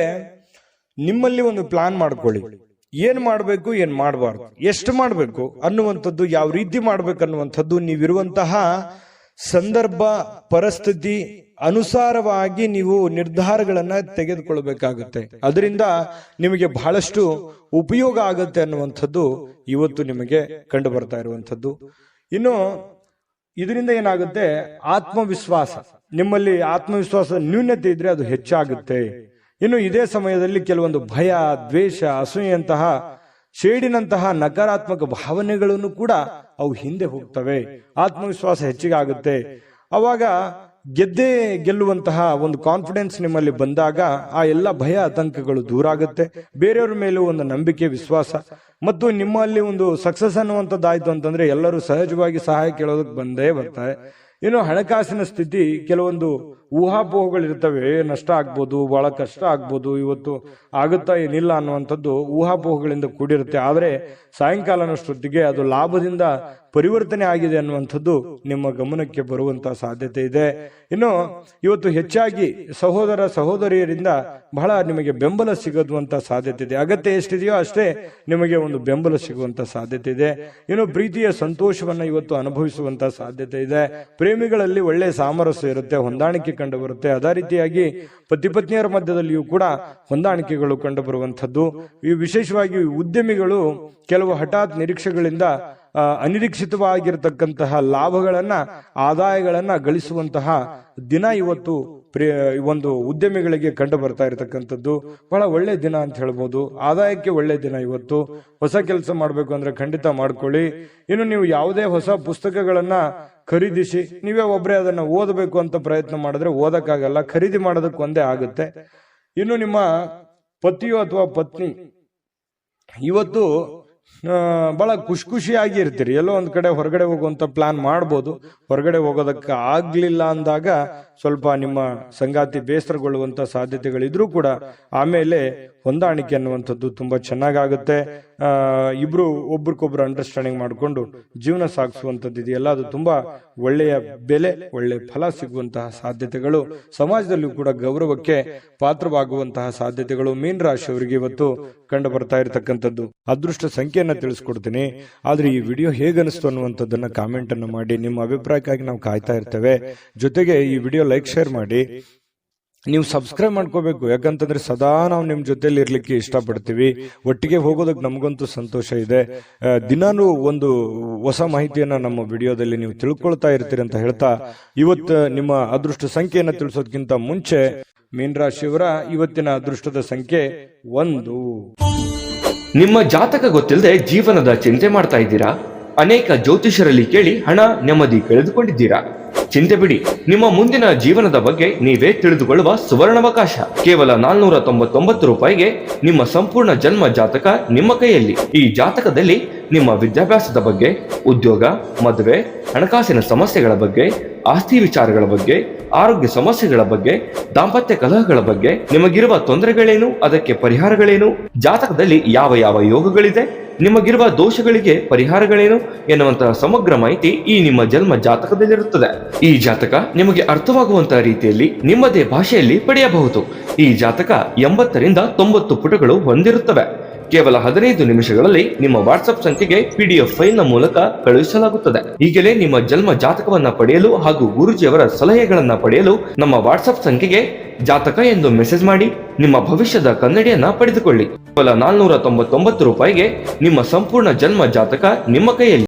ನಿಮ್ಮಲ್ಲಿ ಒಂದು ಪ್ಲಾನ್ ಮಾಡ್ಕೊಳ್ಳಿ, ಏನ್ ಮಾಡ್ಬೇಕು ಏನ್ ಮಾಡಬಾರ್ದು, ಎಷ್ಟು ಮಾಡ್ಬೇಕು ಅನ್ನುವಂಥದ್ದು, ಯಾವ ರೀತಿ ಮಾಡ್ಬೇಕನ್ನುವಂಥದ್ದು ನೀವಿರುವಂತಹ ಸಂದರ್ಭ ಪರಿಸ್ಥಿತಿ ಅನುಸಾರವಾಗಿ ನೀವು ನಿರ್ಧಾರಗಳನ್ನ ತೆಗೆದುಕೊಳ್ಬೇಕಾಗುತ್ತೆ. ಅದರಿಂದ ನಿಮಗೆ ಬಹಳಷ್ಟು ಉಪಯೋಗ ಆಗುತ್ತೆ ಅನ್ನುವಂಥದ್ದು ಇವತ್ತು ನಿಮಗೆ ಕಂಡು ಬರ್ತಾ ಇರುವಂಥದ್ದು. ಇನ್ನು ಇದರಿಂದ ಏನಾಗುತ್ತೆ, ಆತ್ಮವಿಶ್ವಾಸ, ನಿಮ್ಮಲ್ಲಿ ಆತ್ಮವಿಶ್ವಾಸ ನ್ಯೂನತೆ ಇದ್ರೆ ಅದು ಹೆಚ್ಚಾಗುತ್ತೆ. ಇನ್ನು ಇದೇ ಸಮಯದಲ್ಲಿ ಕೆಲವೊಂದು ಭಯ, ದ್ವೇಷ, ಅಸೂಯೆಯಂತಹ ಶೇಡಿನಂತಹ ನಕಾರಾತ್ಮಕ ಭಾವನೆಗಳನ್ನು ಕೂಡ ಅವು ಹಿಂದೆ ಹೋಗ್ತವೆ. ಆತ್ಮವಿಶ್ವಾಸ ಹೆಚ್ಚಿಗೆ ಆಗುತ್ತೆ. ಅವಾಗ ಗೆಲ್ಲುವಂತಹ ಒಂದು ಕಾನ್ಫಿಡೆನ್ಸ್ ನಿಮ್ಮಲ್ಲಿ ಬಂದಾಗ ಆ ಎಲ್ಲ ಭಯ ಆತಂಕಗಳು ದೂರ ಆಗುತ್ತೆ. ಬೇರೆಯವ್ರ ಮೇಲೂ ಒಂದು ನಂಬಿಕೆ, ವಿಶ್ವಾಸ ಮತ್ತು ನಿಮ್ಮಲ್ಲಿ ಒಂದು ಸಕ್ಸಸ್ ಅನ್ನುವಂಥದ್ದಾಯ್ತು ಅಂತಂದ್ರೆ ಎಲ್ಲರೂ ಸಹಜವಾಗಿ ಸಹಾಯ ಕೇಳೋದಕ್ಕೆ ಬಂದೇ ಬರ್ತಾರೆ. ಇನ್ನು ಹಣಕಾಸಿನ ಸ್ಥಿತಿ ಕೆಲವೊಂದು ಊಹಾಪೋಹಗಳಿರ್ತವೆ, ನಷ್ಟ ಆಗ್ಬೋದು, ಬಹಳ ಕಷ್ಟ ಆಗ್ಬೋದು, ಇವತ್ತು ಆಗುತ್ತಾ ಏನಿಲ್ಲ ಅನ್ನುವಂಥದ್ದು ಊಹಾಪೋಹಗಳಿಂದ ಕೂಡಿರುತ್ತೆ. ಆದರೆ ಸಾಯಂಕಾಲನಷ್ಟೊತ್ತಿಗೆ ಅದು ಲಾಭದಿಂದ ಪರಿವರ್ತನೆ ಆಗಿದೆ ಅನ್ನುವಂಥದ್ದು ನಿಮ್ಮ ಗಮನಕ್ಕೆ ಬರುವಂತಹ ಸಾಧ್ಯತೆ ಇದೆ. ಇನ್ನು ಇವತ್ತು ಹೆಚ್ಚಾಗಿ ಸಹೋದರ ಸಹೋದರಿಯರಿಂದ ಬಹಳ ನಿಮಗೆ ಬೆಂಬಲ ಸಿಗುವಂತ ಸಾಧ್ಯತೆ ಇದೆ. ಅಗತ್ಯ ಎಷ್ಟಿದೆಯೋ ಅಷ್ಟೇ ನಿಮಗೆ ಒಂದು ಬೆಂಬಲ ಸಿಗುವಂತ ಸಾಧ್ಯತೆ ಇದೆ. ಇನ್ನು ಪ್ರೀತಿಯ ಸಂತೋಷವನ್ನ ಇವತ್ತು ಅನುಭವಿಸುವಂತ ಸಾಧ್ಯತೆ ಇದೆ. ಪ್ರೇಮಿಗಳಲ್ಲಿ ಒಳ್ಳೆಯ ಸಾಮರಸ್ಯ ಇರುತ್ತೆ, ಹೊಂದಾಣಿಕೆ ಕಂಡು ಬರುತ್ತೆ. ಅದೇ ರೀತಿಯಾಗಿ ಪತಿ ಪತ್ನಿಯರ ಮಧ್ಯದಲ್ಲಿಯೂ ಕೂಡ ಹೊಂದಾಣಿಕೆಗಳು ಕಂಡು ಬರುವಂತದ್ದು. ಈ ವಿಶೇಷವಾಗಿ ಉದ್ಯಮಿಗಳು ಕೆಲವು ಹಠಾತ್ ನಿರೀಕ್ಷೆಗಳಿಂದ ಅನಿರೀಕ್ಷಿತವಾಗಿರತಕ್ಕಂತಹ ಲಾಭಗಳನ್ನ, ಆದಾಯಗಳನ್ನ ಗಳಿಸುವಂತಹ ದಿನ ಇವತ್ತು ಒಂದು ಉದ್ಯಮಿಗಳಿಗೆ ಕಂಡು ಬರ್ತಾ ಇರತಕ್ಕಂಥದ್ದು. ಬಹಳ ಒಳ್ಳೆ ದಿನ ಅಂತ ಹೇಳ್ಬೋದು. ಆದಾಯಕ್ಕೆ ಒಳ್ಳೆ ದಿನ ಇವತ್ತು. ಹೊಸ ಕೆಲಸ ಮಾಡಬೇಕು ಅಂದ್ರೆ ಖಂಡಿತ ಮಾಡ್ಕೊಳ್ಳಿ. ಇನ್ನು ನೀವು ಯಾವುದೇ ಹೊಸ ಪುಸ್ತಕಗಳನ್ನ ಖರೀದಿಸಿ ನೀವೇ ಒಬ್ಬರೇ ಅದನ್ನ ಓದಬೇಕು ಅಂತ ಪ್ರಯತ್ನ ಮಾಡಿದ್ರೆ ಓದಕ್ಕಾಗಲ್ಲ, ಖರೀದಿ ಮಾಡೋದಕ್ಕೆ ಒಂದೇ ಆಗುತ್ತೆ. ಇನ್ನು ನಿಮ್ಮ ಪತಿಯೋ ಅಥವಾ ಪತ್ನಿ ಇವತ್ತು ಬಹಳ ಖುಷಿಯಾಗಿ ಇರ್ತೀರಿ. ಎಲ್ಲೋ ಒಂದ್ ಕಡೆ ಹೊರಗಡೆ ಹೋಗುವಂತ ಪ್ಲಾನ್ ಮಾಡ್ಬೋದು. ಹೊರಗಡೆ ಹೋಗೋದಕ್ಕೆ ಆಗ್ಲಿಲ್ಲ ಅಂದಾಗ ಸ್ವಲ್ಪ ನಿಮ್ಮ ಸಂಗಾತಿ ಬೇಸರಗೊಳ್ಳುವಂತ ಸಾಧ್ಯತೆಗಳಿದ್ರೂ ಕೂಡ ಆಮೇಲೆ ಹೊಂದಾಣಿಕೆ ಅನ್ನುವಂಥದ್ದು ತುಂಬಾ ಚೆನ್ನಾಗಾಗುತ್ತೆ. ಇಬ್ರು ಒಬ್ರಿಗೊಬ್ರು ಅಂಡರ್ಸ್ಟ್ಯಾಂಡಿಂಗ್ ಮಾಡಿಕೊಂಡು ಜೀವನ ಸಾಗಿಸುವಂಥದ್ದು ಇದೆಯಲ್ಲ, ಅದು ತುಂಬಾ ಒಳ್ಳೆಯ ಬೆಲೆ, ಒಳ್ಳೆ ಫಲ ಸಿಗುವಂತಹ ಸಾಧ್ಯತೆಗಳು, ಸಮಾಜದಲ್ಲೂ ಕೂಡ ಗೌರವಕ್ಕೆ ಪಾತ್ರವಾಗುವಂತಹ ಸಾಧ್ಯತೆಗಳು ಮೀನ ರಾಶಿಯವರಿಗೆ ಇವತ್ತು ಕಂಡು ಬರ್ತಾ ಇರತಕ್ಕಂಥದ್ದು. ಅದೃಷ್ಟ ಸಂಖ್ಯೆಯನ್ನ ತಿಳಿಸ್ಕೊಡ್ತೀನಿ. ಆದ್ರೆ ಈ ವಿಡಿಯೋ ಹೇಗನಿಸ್ತು ಅನ್ನುವಂಥದ್ದನ್ನ ಕಾಮೆಂಟ್ ಅನ್ನು ಮಾಡಿ. ನಿಮ್ಮ ಅಭಿಪ್ರಾಯಕ್ಕಾಗಿ ನಾವು ಕಾಯ್ತಾ ಇರ್ತೇವೆ. ಜೊತೆಗೆ ಈ ವಿಡಿಯೋ ಲೈಕ್, ಶೇರ್ ಮಾಡಿ. ನೀವು ಸಬ್ಸ್ಕ್ರೈಬ್ ಮಾಡ್ಕೋಬೇಕು, ಯಾಕಂತಂದ್ರೆ ಸದಾ ನಾವು ನಿಮ್ ಜೊತೆಲಿ ಇರ್ಲಿಕ್ಕೆ ಇಷ್ಟಪಡ್ತೀವಿ. ಒಟ್ಟಿಗೆ ಹೋಗೋದಕ್ಕೆ ನಮಗಂತೂ ಸಂತೋಷ ಇದೆ. ದಿನಾನು ಒಂದು ಹೊಸ ಮಾಹಿತಿಯನ್ನ ನಮ್ಮ ವಿಡಿಯೋದಲ್ಲಿ ನೀವು ತಿಳ್ಕೊಳ್ತಾ ಇರ್ತೀರಿ ಅಂತ ಹೇಳ್ತಾ, ಇವತ್ತು ನಿಮ್ಮ ಅದೃಷ್ಟ ಸಂಖ್ಯೆಯನ್ನ ತಿಳಿಸೋದಕ್ಕಿಂತ ಮುಂಚೆ ಮೀನರಾಶಿಯವರ ಇವತ್ತಿನ ಅದೃಷ್ಟದ ಸಂಖ್ಯೆ 1. ನಿಮ್ಮ ಜಾತಕ ಗೊತ್ತಿಲ್ಲದೆ ಜೀವನದ ಚಿಂತೆ ಮಾಡ್ತಾ ಇದ್ದೀರಾ? ಅನೇಕ ಜ್ಯೋತಿಷರಲ್ಲಿ ಕೇಳಿ ಹಣ, ನೆಮ್ಮದಿ ಕಳೆದುಕೊಂಡಿದ್ದೀರಾ? ಚಿಂತೆ ಬಿಡಿ, ನಿಮ್ಮ ಮುಂದಿನ ಜೀವನದ ಬಗ್ಗೆ ನೀವೇ ತಿಳಿದುಕೊಳ್ಳುವ ಸುವರ್ಣಾವಕಾಶ. ಕೇವಲ 499 ರೂಪಾಯಿಗೆ ನಿಮ್ಮ ಸಂಪೂರ್ಣ ಜನ್ಮ ಜಾತಕ ನಿಮ್ಮ ಕೈಯಲ್ಲಿ. ಈ ಜಾತಕದಲ್ಲಿ ನಿಮ್ಮ ವಿದ್ಯಾಭ್ಯಾಸದ ಬಗ್ಗೆ, ಉದ್ಯೋಗ, ಮದುವೆ, ಹಣಕಾಸಿನ ಸಮಸ್ಯೆಗಳ ಬಗ್ಗೆ, ಆಸ್ತಿ ವಿಚಾರಗಳ ಬಗ್ಗೆ, ಆರೋಗ್ಯ ಸಮಸ್ಯೆಗಳ ಬಗ್ಗೆ, ದಾಂಪತ್ಯ ಕಲಹಗಳ ಬಗ್ಗೆ, ನಿಮಗಿರುವ ತೊಂದರೆಗಳೇನು, ಅದಕ್ಕೆ ಪರಿಹಾರಗಳೇನು, ಜಾತಕದಲ್ಲಿ ಯಾವ ಯಾವ ಯೋಗಗಳಿದೆ, ನಿಮಗಿರುವ ದೋಷಗಳಿಗೆ ಪರಿಹಾರಗಳೇನು ಎನ್ನುವಂತಹ ಸಮಗ್ರ ಮಾಹಿತಿ ಈ ನಿಮ್ಮ ಜನ್ಮ ಜಾತಕದಲ್ಲಿರುತ್ತದೆ. ಈ ಜಾತಕ ನಿಮಗೆ ಅರ್ಥವಾಗುವಂತಹ ರೀತಿಯಲ್ಲಿ ನಿಮ್ಮದೇ ಭಾಷೆಯಲ್ಲಿ ಪಡೆಯಬಹುದು. ಈ ಜಾತಕ 80ರಿಂದ 90 ಪುಟಗಳು ಹೊಂದಿರುತ್ತವೆ. ಕೇವಲ 15 ನಿಮಿಷಗಳಲ್ಲಿ ನಿಮ್ಮ ವಾಟ್ಸ್ಆಪ್ ಸಂಖ್ಯೆಗೆ PDF ಫೈಲ್ ನ ಮೂಲಕ ಕಳುಹಿಸಲಾಗುತ್ತದೆ. ಈಗಲೇ ನಿಮ್ಮ ಜನ್ಮ ಜಾತಕವನ್ನ ಪಡೆಯಲು ಹಾಗೂ ಗುರುಜಿಯವರ ಸಲಹೆಗಳನ್ನ ಪಡೆಯಲು ನಮ್ಮ ವಾಟ್ಸ್ಆಪ್ ಸಂಖ್ಯೆಗೆ ಜಾತಕ ಎಂದು ಮೆಸೇಜ್ ಮಾಡಿ ನಿಮ್ಮ ಭವಿಷ್ಯದ ಕನ್ನಡಿಯನ್ನ ಪಡೆದುಕೊಳ್ಳಿ. ಕೇವಲ 499 ರೂಪಾಯಿಗೆ ನಿಮ್ಮ ಸಂಪೂರ್ಣ ಜನ್ಮ ಜಾತಕ ನಿಮ್ಮ ಕೈಯಲ್ಲಿ.